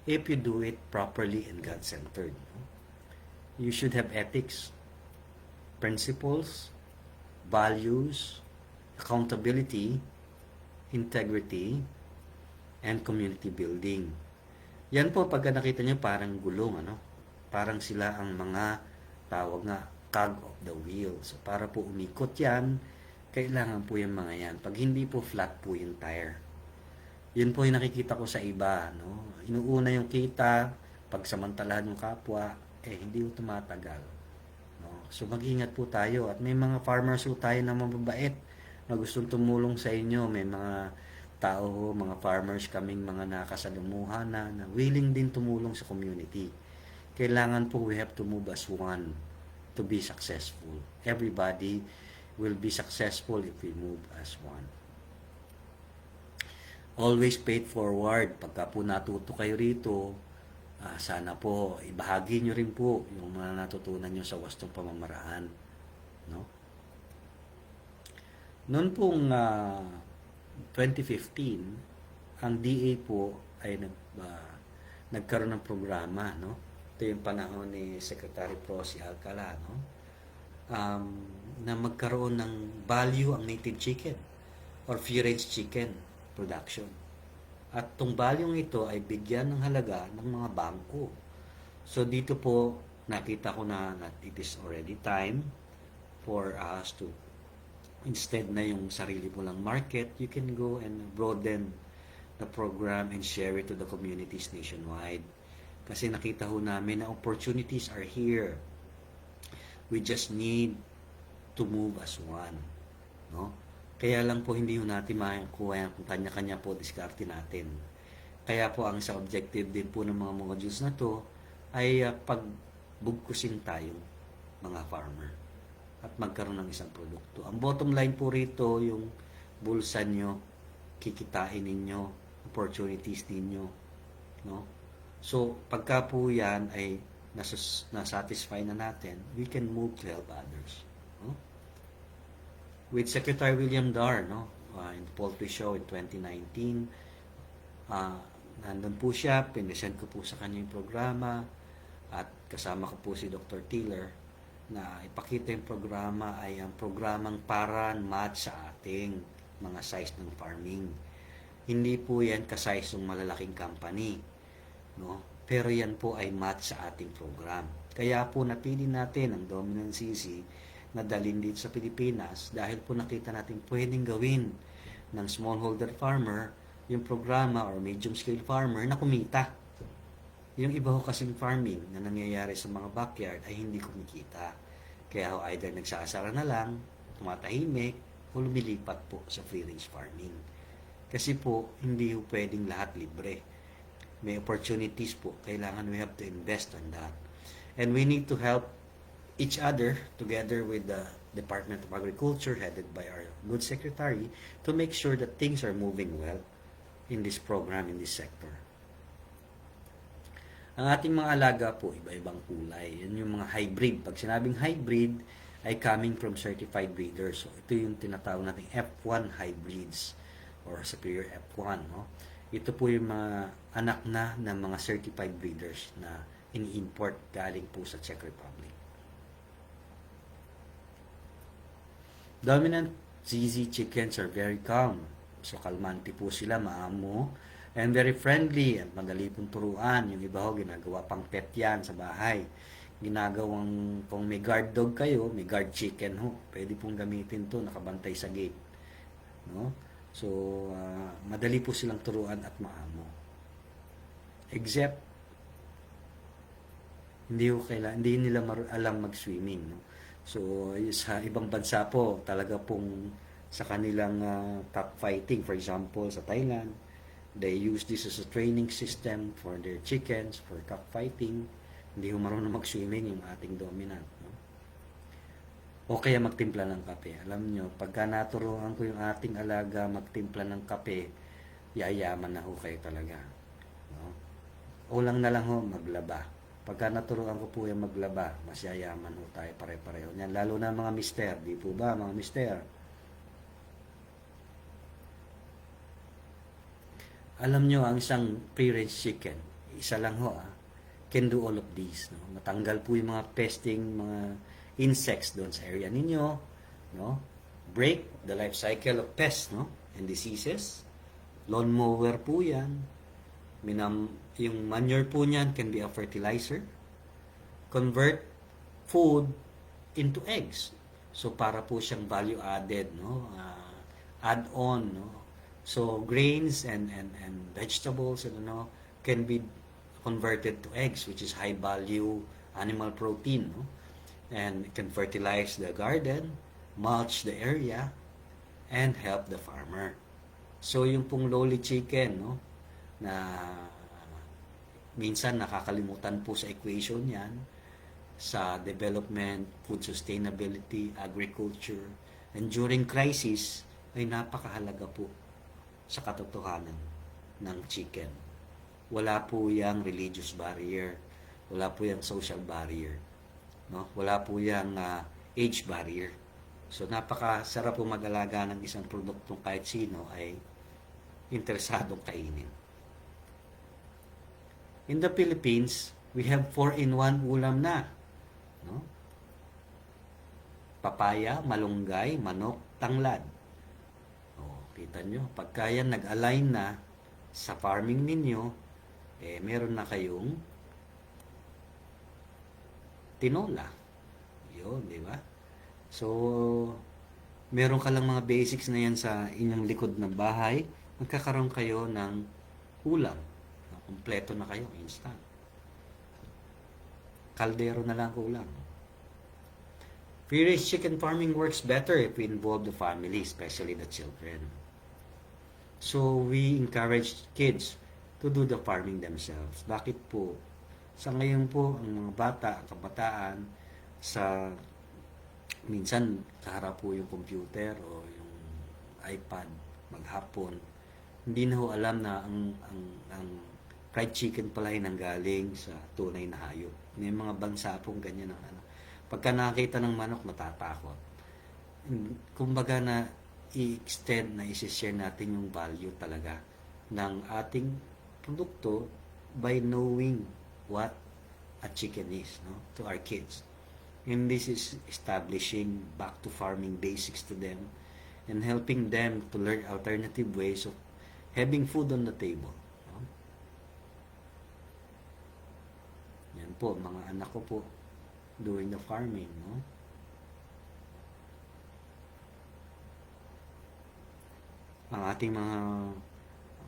if you do it properly and God-centered. You should have ethics, principles, values, accountability, integrity, and community building. Yan po, pagka nakita nyo, parang gulong, ano? Parang sila ang mga tawag nga, cog of the wheel. So, para po umikot yan, kailangan po yung mga yan. Pag hindi po, flat po yung tire. Yun po yung nakikita ko sa iba, no? Inuuna yung kita, pagsamantalahan yung kapwa, hindi po tumatagal. No? So, mag-ingat po tayo. At may mga farmers po tayo na mababait na gustong tumulong sa inyo. May mga tao, mga farmers kaming mga nakasalumuhan na willing din tumulong sa community. Kailangan po we have to move as one to be successful. Everybody will be successful if we move as one. Always pay it forward. Pagka po natuto kayo rito, sana po ibahagi nyo rin po yung mga natutunan nyo sa wastong pamamaraan. No? Noon pong 2015, ang DA po ay nagkaroon ng programa, no? Ito yung panahon ni Secretary Pro si Alcala, no? Na magkaroon ng value ang native chicken or free-range chicken production. At tong value ito ay bigyan ng halaga ng mga bangko. So dito po nakita ko na it is already time for us to, instead na yung sarili mo lang market, you can go and broaden the program and share it to the communities nationwide. Kasi nakita ho namin na opportunities are here. We just need to move as one. No? Kaya lang po hindi ho natin makakuha kung kanya-kanya po diskarte natin. Kaya po ang sa objective din po ng mga modules na to ay pagbugkusin tayong mga farmer at magkaroon ng isang produkto. Ang bottom line po rito, yung bulsa nyo, kikitain ninyo, opportunities ninyo. No? So, pagka po yan ay nasatisfy na natin, we can move to help others. No? With Secretary William Dar, no? In the poultry show in 2019, nandun po siya, pinesend ko po sa kanya yung programa, at kasama ko po si Dr. Tiller, na ipakita yung programa ay ang programang para match sa ating mga size ng farming. Hindi po yan ka-size ng malalaking company, no? Pero yan po ay match sa ating program. Kaya po napili natin ang Dominant CC na dalhin dito sa Pilipinas dahil po nakita natin pwedeng gawin ng smallholder farmer yung programa or medium scale farmer na kumita. Yung iba ho kasing farming na nangyayari sa mga backyard ay hindi kumikita. Kaya ho either nagsasara na lang, tumatahimik, o lumilipat po sa free range farming. Kasi po, hindi ho pwedeng lahat libre. May opportunities po. Kailangan we have to invest on that. And we need to help each other together with the Department of Agriculture headed by our good secretary to make sure that things are moving well in this program, in this sector. Ang ating mga alaga po, iba-ibang kulay. Yan yung mga hybrid. Pag sinabing hybrid, ay coming from certified breeders. So, ito yung tinatawag nating F1 hybrids or superior F1. No? Ito po yung mga anak na ng mga certified breeders na ini-import galing po sa Czech Republic. Dominant ZZ chickens are very calm. So, kalmante po sila, maamo, and very friendly at madali pong turuan. Yung iba ho, ginagawa pang pet yan sa bahay. Ginagawang, kung may guard dog kayo, may guard chicken ho. Pwede pong gamitin to, nakabantay sa gate. No? So, madali po silang turuan at maamo. Except, hindi nila alam mag-swimming. No? So, sa ibang bansa po, talaga pong sa kanilang cockfighting, for example, sa Thailand, they use this as a training system for their chickens, for cockfighting. Hindi ho marunong mag-swimming yung ating dominant. No? O kaya magtimpla ng kape. Alam nyo, pagka naturuan ko yung ating alaga magtimpla ng kape, yayaman na ho kayo talaga. No? Ulang na lang ho, maglaba. Pagka naturuan ko po yung maglaba, mas yayaman ho tayo pare-pareho. Yan, lalo na mga mister. Di po ba, mga mister? Alam nyo, ang isang free-range chicken, isa lang ho, can do all of these. No? Matanggal po yung mga pesting, mga insects doon sa area ninyo. No? Break the life cycle of pests, no? And diseases. Lawn mower po yan. Yung manure po niyan can be a fertilizer. Convert food into eggs. So para po siyang value added, no? Add on, no? So grains and vegetables, can be converted to eggs, which is high value animal protein, no? And it can fertilize the garden, mulch the area, and help the farmer. So yung pong lowly chicken, no, na minsan nakakalimutan po sa equation yan, sa development, food sustainability, agriculture, and during crisis, ay napakahalaga po sa katotohanan ng chicken. Wala po yung religious barrier, wala po yung social barrier, no? Wala po yung age barrier. So napakasarap po mag-alaga ng isang produktong kahit sino ay interesadong kainin. In the Philippines, we have 4-in-1 ulam na, no? Papaya, malunggay, manok, tanglad. Kita nyo, pagka yan nag-align na sa farming ninyo, meron na kayong tinola. Yun, di ba? So, meron ka lang mga basics na yan sa inyong likod ng bahay, magkakaroon kayo ng ulam. Kompleto na kayo, instant. Kaldero na lang ulam. Free-range chicken farming works better if we involve the family, especially the children. So, we encourage kids to do the farming themselves. Bakit po? Sa ngayon po, ang mga bata, kabataan, minsan, kaharap po yung computer o yung iPad, maghapon, hindi na ho alam na ang fried chicken pala ay nanggaling sa tunay na hayop. May mga bansa pong ganyan ang Pagka nakakita ng manok, matatakot. Kumbaga na i-extend na i-share natin yung value talaga ng ating produkto by knowing what a chicken is, no, to our kids. And this is establishing back to farming basics to them and helping them to learn alternative ways of having food on the table. No? Yan po, mga anak ko po doing the farming, no? Ang ating mga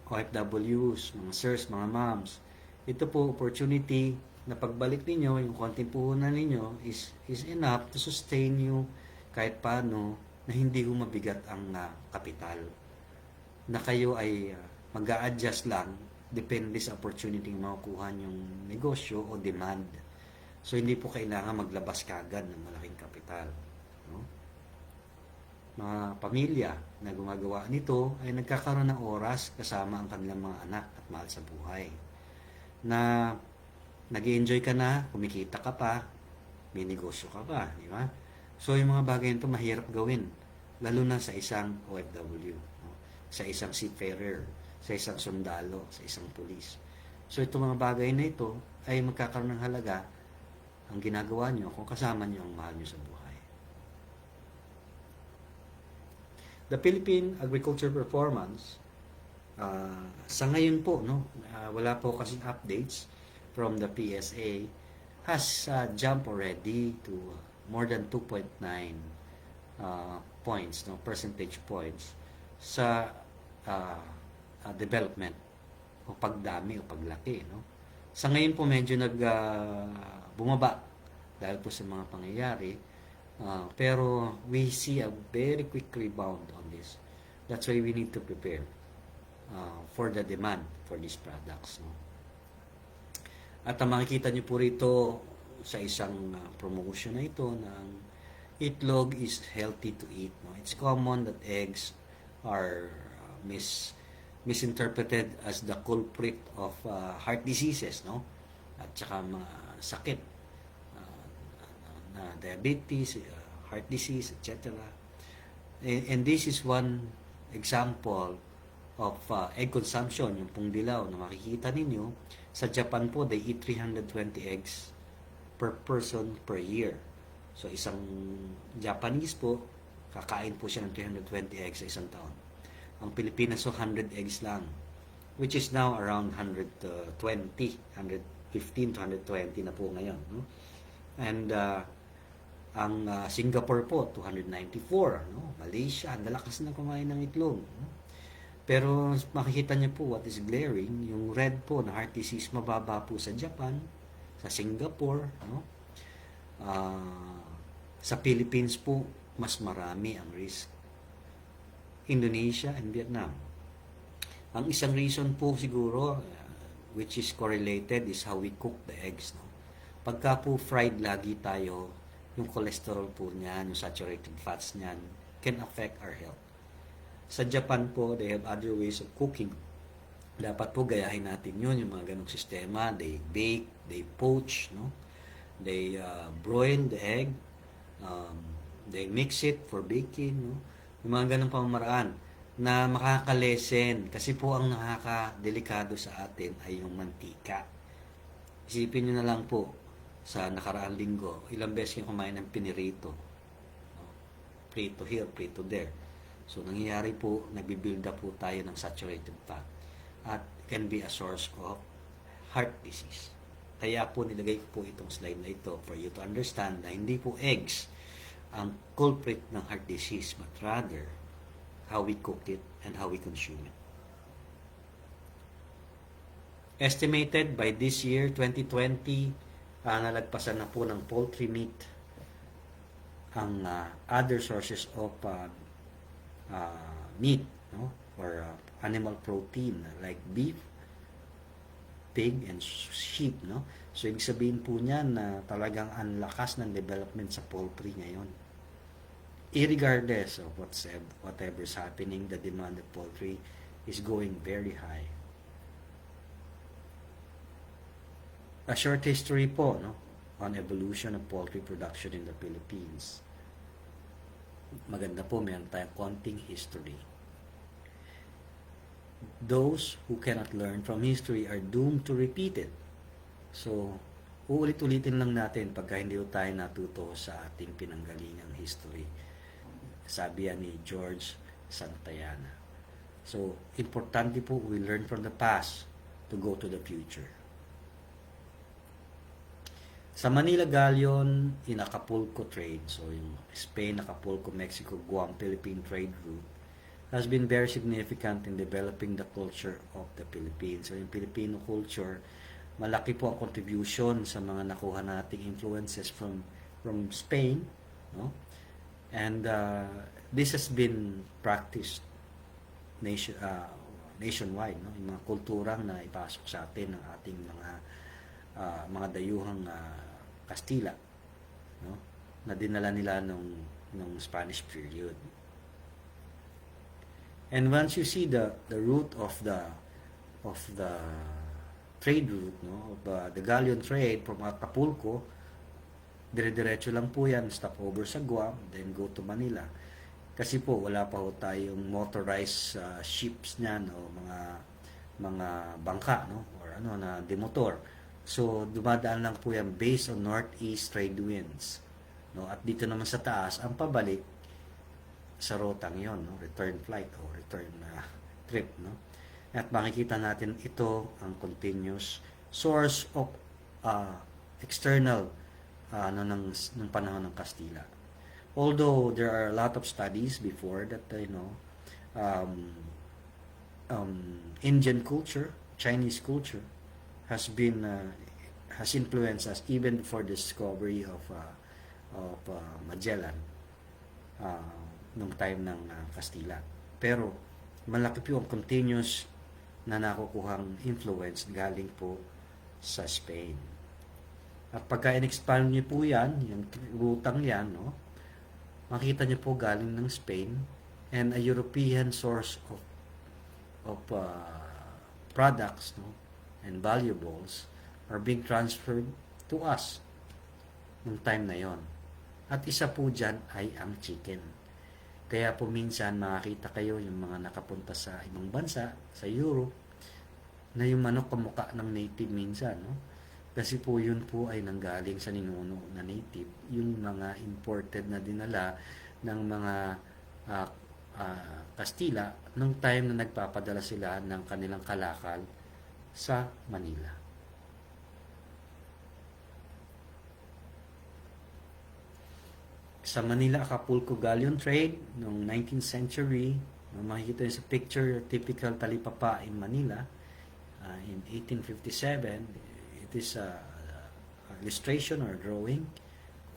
OFWs, mga sirs, mga moms, ito po opportunity na pagbalik ninyo, yung konting puhunan ninyo is enough to sustain you kahit paano na hindi mabigat ang kapital. Na kayo ay mag-a-adjust lang depende sa opportunity na makukuha yung negosyo o demand. So, hindi po kailangan maglabas kagad ng malaking kapital. No? Mga pamilya na gumagawa nito ay nagkakaroon ng oras kasama ang kanilang mga anak at mahal sa buhay. Na nag-i-enjoy ka na, kumikita ka pa, may negosyo ka pa, di ba? So, yung mga bagay nito mahirap gawin, lalo na sa isang OFW, no? Sa isang seafarer, sa isang sundalo, sa isang pulis. So, itong mga bagay na ito ay magkakaroon ng halaga ang ginagawa nyo kung kasama nyo ang mahal nyo sa buhay. The Philippine Agriculture Performance, sa ngayon po, no, wala po kasing updates from the PSA, has jumped already to more than 2.9 points, no, percentage points sa development o pagdami o paglaki, no. Sa ngayon po medyo bumaba dahil po sa mga pangyayari, pero we see a very quick rebound on this. That's why we need to prepare for the demand for these products, no. At makikita niyo po rito sa isang promotion na ito ng itlog is healthy to eat, no. It's common that eggs are misinterpreted as the culprit of heart diseases, no, at saka mga sakit na diabetes, heart disease, etc. And this is one example of egg consumption, yung pong dilaw na makikita ninyo, sa Japan po, they eat 320 eggs per person per year. So, isang Japanese po, kakain po siya ng 320 eggs sa isang taon. Ang Pilipinas, so 100 eggs lang, which is now around 120, 115 to 120 na po ngayon. No? And ang Singapore po, 294. No? Malaysia, ang lalakas na kumain ng itlog. No? Pero makikita niyo po what is glaring, yung red po na heart disease mababa po sa Japan, sa Singapore, no? Sa Philippines po, mas marami ang risk. Indonesia and Vietnam. Ang isang reason po siguro, which is correlated, is how we cook the eggs. No? Pagka po fried lagi tayo, yung cholesterol po niyan, yung saturated fats niyan, can affect our health. Sa Japan po, they have other ways of cooking. Dapat po gayahin natin yun, yung mga ganong sistema. They bake, they poach, no? They broil the egg, they mix it for baking, no? Yung mga ganong pamamaraan na makakalesen. Kasi po ang nakakadelikado sa atin ay yung mantika. Isipin nyo na lang po, sa nakaraang linggo, ilang beses kayo kumain ng pinirito. No? Prito here, prito there. So, nangyayari po, nagbibuild up po tayo ng saturated fat at can be a source of heart disease. Kaya po nilagay ko po itong slide na ito for you to understand na hindi po eggs ang culprit ng heart disease, but rather how we cook it and how we consume it. Estimated by this year, 2020, nalagpasan na po ng poultry meat ang other sources of meat, no? Or animal protein like beef, pig, and sheep, no? So, ibig sabihin po niyan na talagang ang lakas ng development sa poultry ngayon. Irregardless of whatever is happening, the demand of poultry is going very high. A short history po, no? On evolution of poultry production in the Philippines. Maganda po, meron tayong konting history. Those who cannot learn from history are doomed to repeat it. So, uulit-ulitin lang natin pagka hindi tayo natuto sa ating pinanggalingang history. Sabi yan ni George Santayana. So, importante po we learn from the past to go to the future. Sa Manila Galleon in Acapulco trade, so yung Spain, Acapulco, Mexico, Guam, Philippine trade route, has been very significant in developing the culture of the Philippines. So yung Filipino culture, malaki po ang contribution sa mga nakuha nating influences from Spain, no? And this has been practiced nationwide, no? Yung mga kulturang na ipasok sa atin ng ating mga dayuhang Kastila, no? Na dinala nila nung Spanish period. And once you see the route of the trade route, no, of the galleon trade from Acapulco, dire-diretso lang po yan, stop over sa Guam, then go to Manila. Kasi po wala pa ho tayong motorized ships niyan o mga bangka, no, or na demotor. So, dumadaan lang po yan based on northeast trade winds. No? At dito naman sa taas, ang pabalik sa rotang yon, no? Return flight o return trip. No? At makikita natin ito ang continuous source of external ng panahon ng Kastila. Although there are a lot of studies before that, Indian culture, Chinese culture, has influenced us even before the discovery of Magellan nung time ng Kastila. Pero malaki po ang continuous na nakukuhang influence galing po sa Spain. At pagka in-expand niyo po yan, yung rutang yan, no, makita niyo po galing ng Spain and a European source of products, no, and valuables are being transferred to us nung time na yon. At isa po dyan ay ang chicken. Kaya po minsan makakita kayo yung mga nakapunta sa ibang bansa, sa Europe, na yung manok kamukha ng native minsan, no? Kasi po yun po ay nanggaling sa ninuno na native, yung mga imported na dinala ng mga Kastila nung time na nagpapadala sila ng kanilang kalakal sa Manila. Sa Manila-Acapulco galleon trade noong 19th century, makikita nyo sa picture, typical talipapa in Manila in 1857. It is a illustration or drawing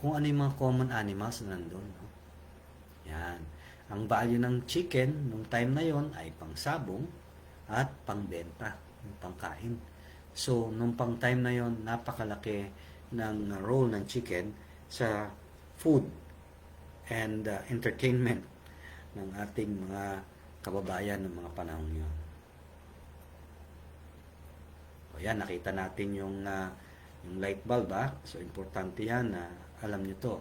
kung ano yung mga common animals na nandun. No? Yan. Ang value ng chicken nung time na yon ay pangsabong at pangbenta, pangkain. So, nung pang time na yon napakalaki ng role ng chicken sa food and entertainment ng ating mga kababayan ng mga panahon yun. O yan, nakita natin yung light bulb, ah. So, importante yan na alam nyo to.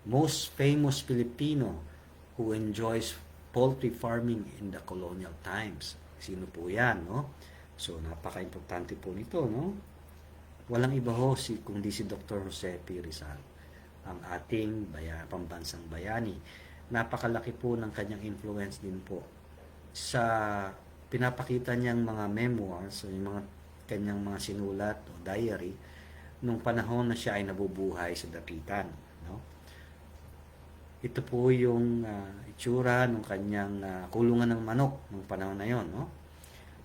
Most famous Filipino who enjoys poultry farming in the colonial times. Sino po yan, no? So, napaka-importante po nito, no? Walang iba ho kundi si Dr. Jose P. Rizal, ang ating pambansang bayani. Napakalaki po ng kanyang influence din po sa pinapakita niyang mga memoirs, o yung mga kanyang mga sinulat o diary nung panahon na siya ay nabubuhay sa dapitan, no? Ito po yung itsura ng kanyang kulungan ng manok nung panahon na yon, no?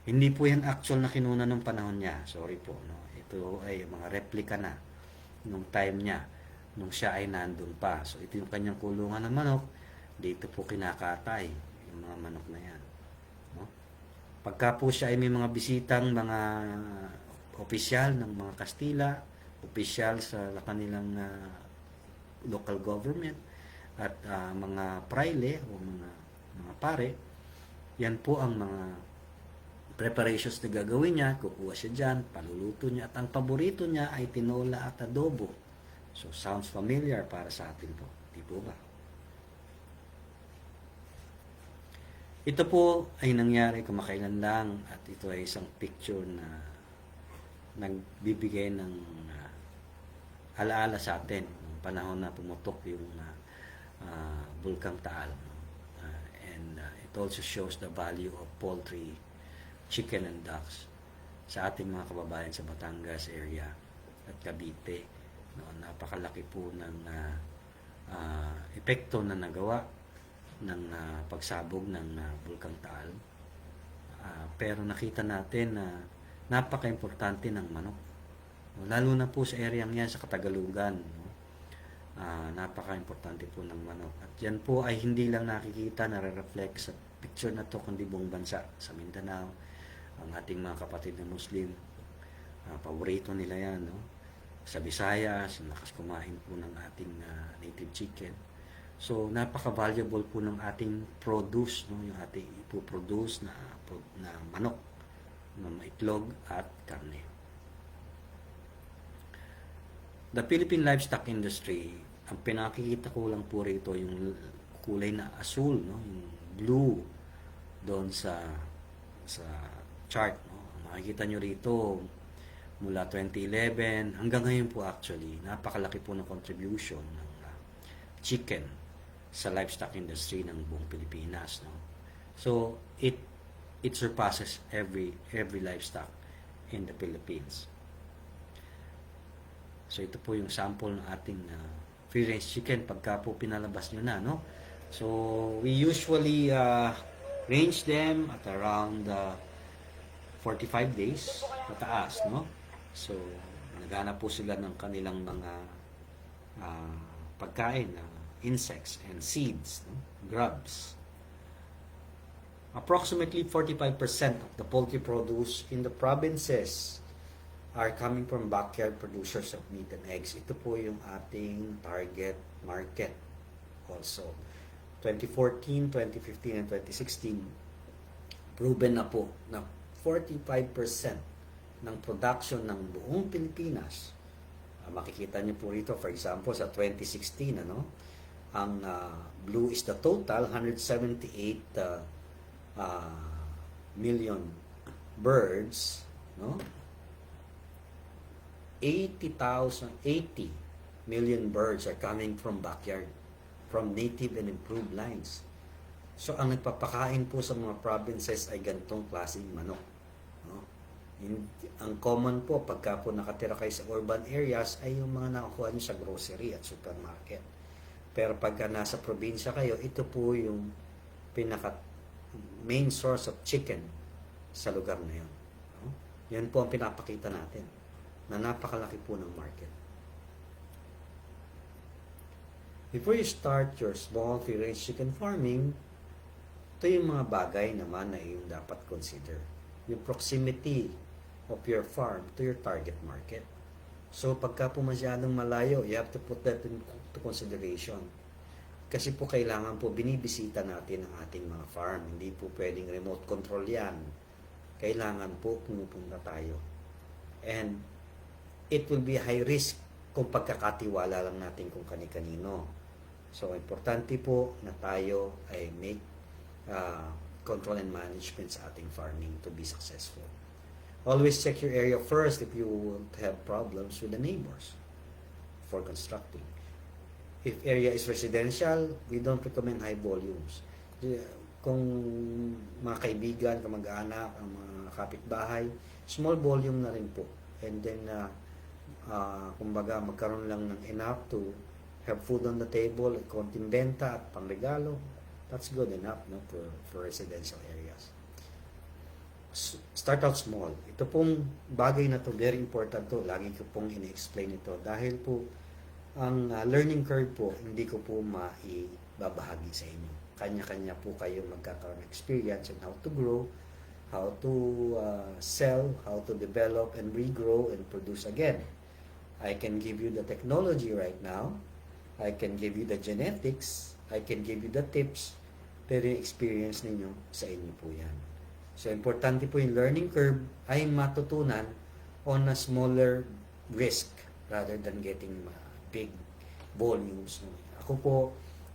Hindi po yan actual na kinuna nung panahon niya. Sorry po, no? Ito ay mga replika na nung time niya, nung siya ay nandun pa. So, ito yung kanyang kulungan ng manok. Dito po kinakatay yung mga manok na yan, no? Pagka po siya ay may mga bisitang mga opisyal ng mga Kastila, opisyal sa kanilang local government, at mga praile o mga pare, yan po ang mga preparations na gagawin niya. Kukuha siya dyan, paluluto niya, at ang paborito niya ay tinola at adobo. So, sounds familiar para sa atin po, di po ba? Ito po ay nangyari kamakailan lang, at ito ay isang picture na nagbibigay ng alaala sa atin ng panahon na pumutok yung Bulkang Taal. And it also shows the value of poultry, chicken and ducks sa ating mga kababayan sa Batangas area at Cavite. No, napakalaki po ng epekto na nagawa ng pagsabog ng Bulkang Taal. Pero nakita natin na napaka-importante ng manok. Lalo na po sa area yan sa Katagalugan, no? Napaka-importante po ng manok. At yan po ay hindi lang nakikita, nare-reflect sa picture na to, kundi buong bansa. Sa Mindanao, ang ating mga kapatid na Muslim, paborito nila yan, no? Sa Visayas, lakas kumain po ng ating native chicken. So, napaka-valuable po ng ating produce, no? Yung ating ipoproduce na manok, na itlog at karne. The Philippine livestock industry, ang pinakikita ko lang po rito yung kulay na asul, no? Yung blue doon sa chart, no? Makikita nyo rito mula 2011 hanggang ngayon po, actually napakalaki po ng contribution ng chicken sa livestock industry ng buong Pilipinas, no? So it surpasses every livestock in the Philippines. So, ito po yung sample ng ating free-range chicken pagka po pinalabas nyo na, no? So, we usually range them at around 45 days pataas, no? So, naghanap po sila ng kanilang mga pagkain, insects and seeds, no? Grubs. Approximately 45% of the poultry produce in the provinces are coming from backyard producers of meat and eggs. Ito po yung ating target market also. 2014, 2015, and 2016, proven na po na 45% ng production ng buong Pilipinas, makikita niyo po rito, for example, sa 2016, Ang blue is the total, 178 million birds, no? 80 million birds are coming from backyard, from native and improved lines. So, ang nagpapakain po sa mga provinces ay ganitong klaseng manok. No? Ang common po, pagka po nakatira kayo sa urban areas, ay yung mga nakukuha nyo sa grocery at supermarket. Pero pagka nasa probinsya kayo, ito po yung pinaka main source of chicken sa lugar na yun. No? Yan po ang pinapakita natin na napakalaki po ng market. Before you start your small free-range chicken farming, ito yung mga bagay naman na yung dapat consider. Yung proximity of your farm to your target market. So, pagka po masyadong malayo, you have to put that into consideration. Kasi po kailangan po binibisita natin ang ating mga farm. Hindi po pwedeng remote control yan. Kailangan po pumupunta tayo. And it will be high risk kung pagkakatiwala lang natin kung kani-kanino. So, importante po na tayo ay make control and management sa ating farming to be successful. Always check your area first if you won't have problems with the neighbors for constructing. If area is residential, we don't recommend high volumes. Kung mga kaibigan, kamag-anak, ang mga kapitbahay, small volume na rin po. And then, kumbaga, magkaroon lang ng enough to have food on the table, konting benta at pangregalo. That's good enough, no, for residential areas. Start out small. Ito pong bagay na to, very important to. Lagi ko pong ina-explain ito. Dahil po, ang learning curve po, hindi ko po maibabahagi sa inyo. Kanya-kanya po kayo magkakaroon ng experience on how to grow, how to sell, how to develop and regrow and produce again. I can give you the technology right now. I can give you the genetics. I can give you the tips. Pero yung experience ninyo, sa inyo po yan. So, importante po yung learning curve ay matutunan on a smaller risk rather than getting big volumes. Ako po,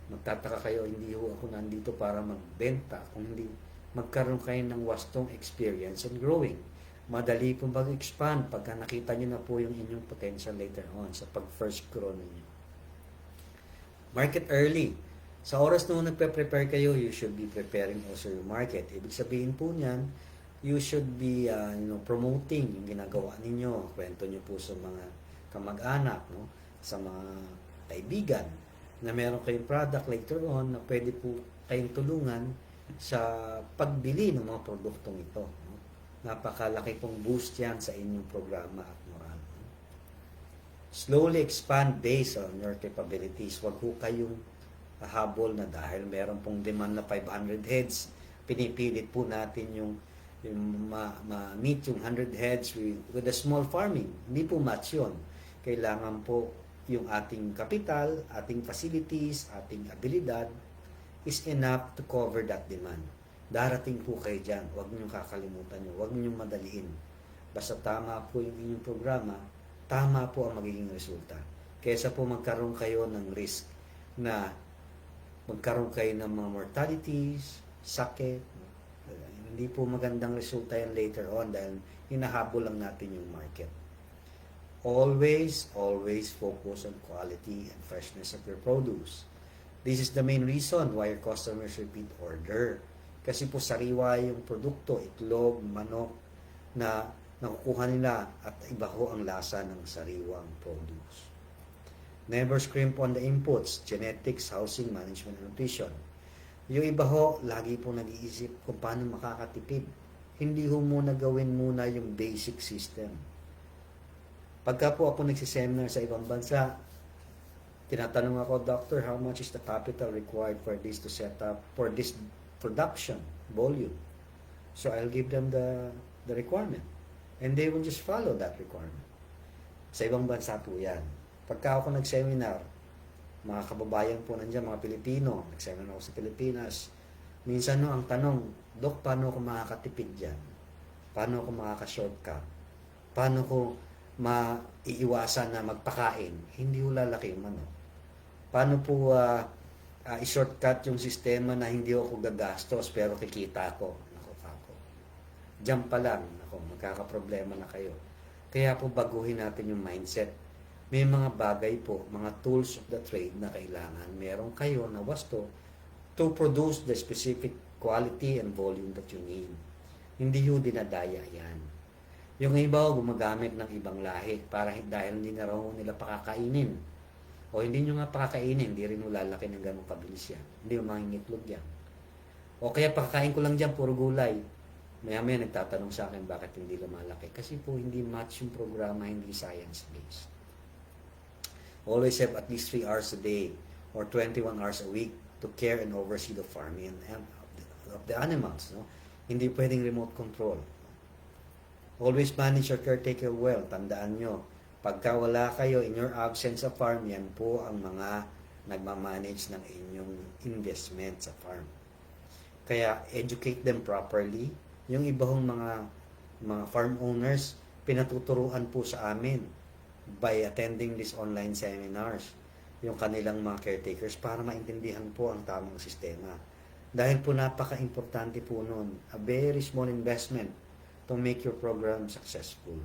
magtataka kayo, hindi ho ako nandito para magbenta, kung hindi magkaroon kayo ng wastong experience and growing. Madali po mag-expand pagka nakita nyo na po yung inyong potential later on sa pag-first grow ninyo. Market early. Sa oras na nagpe-prepare kayo, you should be preparing also your market. Ibig sabihin po niyan, you should be promoting yung ginagawa ninyo. Kwento nyo po sa mga kamag-anak, no? Sa mga kaibigan, na meron kayong product later on na pwede po kayong tulungan sa pagbili ng mga produktong ito. No? Napakalaki pong boost yan sa inyong programa at moral. No? Slowly expand based on your capabilities. Huwag po kayong habol na dahil meron pong demand na 500 heads, pinipilit po natin yung ma-meet yung 100 heads with a small farming. Hindi po match yun. Kailangan po yung ating kapital, ating facilities, ating abilidad is enough to cover that demand. Darating po kayo dyan. Huwag nyo kakalimutan nyo. Huwag nyo madaliin. Basta tama po yung inyong programa, tama po ang magiging resulta. Kesa po magkaroon kayo ng risk na magkaroon kayo ng mga mortalities, sakit. Hindi po magandang resulta yan later on dahil hinahabol lang natin yung market. Always focus on quality and freshness of your produce. This is the main reason why your customers repeat order. Kasi po sariwa yung produkto, itlog, manok, na nakukuha nila at iba ho ang lasa ng sariwang produce. Never scrimp on the inputs, genetics, housing, management, and nutrition. Yung iba ho, lagi po nag-iisip kung paano makakatipid. Hindi ho muna gawin muna yung basic system. Pagka po ako nagsiseminar sa ibang bansa, tinatanong ako, Doctor, how much is the capital required for this to set up, for this production volume? So I'll give them the requirement. And they will just follow that requirement. Sa ibang bansa po yan. Pagka ako nag-seminar, mga kababayan po nandiyan, mga Pilipino, nag-seminar ako sa Pilipinas, minsan ang tanong, Dok, paano ako makakatipid dyan? Paano ako makaka-shortcut? Paano ko maiiwasan na magpakain? Hindi ko lalaki yung manok. Paano po i-shortcut yung sistema na hindi ako gagastos pero kikita ko. Nako, kako. Diyan pa lang, nako, magkakaproblema na kayo. Kaya po baguhin natin yung mindset. May mga bagay po, mga tools of the trade na kailangan meron kayo na wasto to produce the specific quality and volume that you need. Hindi yung dinadaya yan. Yung iba gumagamit ng ibang lahi para dahil hindi na raw nila pakakainin. O hindi nyo nga pakakainin, hindi rin lalaki ng ganong kabilis yan. Hindi yung mangingitlog yan. O kaya pakakain ko lang dyan, puro gulay. Maya-maya nagtatanong sa akin bakit hindi lumalaki. Kasi po hindi match yung programa, hindi science-based. Always have at least 3 hours a day or 21 hours a week to care and oversee the farming and of the animals. No? Hindi pwedeng remote control. Always manage your caretaker well. Tandaan nyo, pagka wala kayo in your absence sa farm, yan po ang mga nagmamanage ng inyong investment sa farm. Kaya educate them properly. Yung ibang mga farm owners, pinatuturuan po sa amin by attending these online seminars yung kanilang mga caretakers para maintindihan po ang tamang sistema. Dahil po napaka-importante po nun, a very small investment to make your program successful.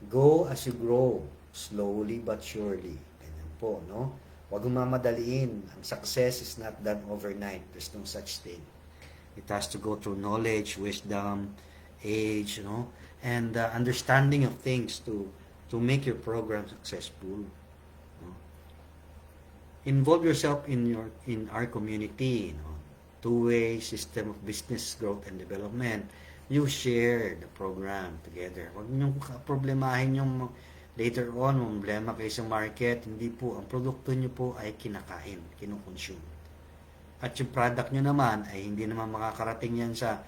Go as you grow, slowly but surely. Ganyan po, no? Huwag mamadaliin. Ang success is not done overnight. There's no such thing. It has to go through knowledge, wisdom, age, and understanding of things to make your program successful. Involve yourself in our community. Two-way system of business growth and development. You share the program together. Huwag niyong problemahin yung later on, problema kayo sa market. Hindi po, ang produkto niyo po ay kinakain, kinukonsume. At yung product nyo naman ay hindi naman makakarating yan sa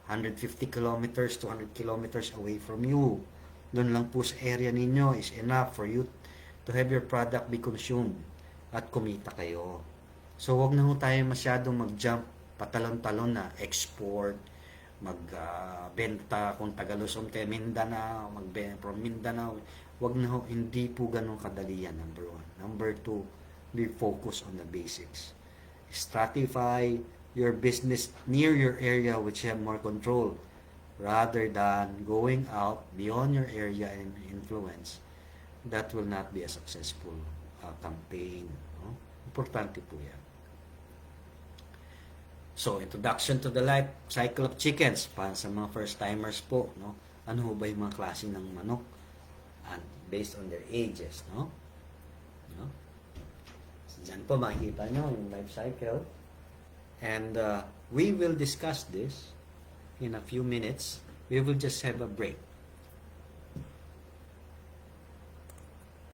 150 kilometers, 200 kilometers away from you. Doon lang po sa area ninyo is enough for you to have your product be consumed at kumita kayo. So, wag na ho tayo masyadong mag-jump patalon-talon na export, magbenta kung taga Luzon kayo Mindanao, magbenta from Mindanao. Wag na ho, hindi po ganun kadali yan, number 1. Number 2, be focused on the basics. Stratify your business near your area which have more control rather than going out beyond your area and influence. That will not be a successful campaign. No? Importante po yan. So, introduction to the life cycle of chickens para sa mga first timers po. No? Ano ba yung mga klase ng manok? And based on their ages. No? Diyan po makikita nyo yung life cycle. And we will discuss this in a few minutes. We will just have a break.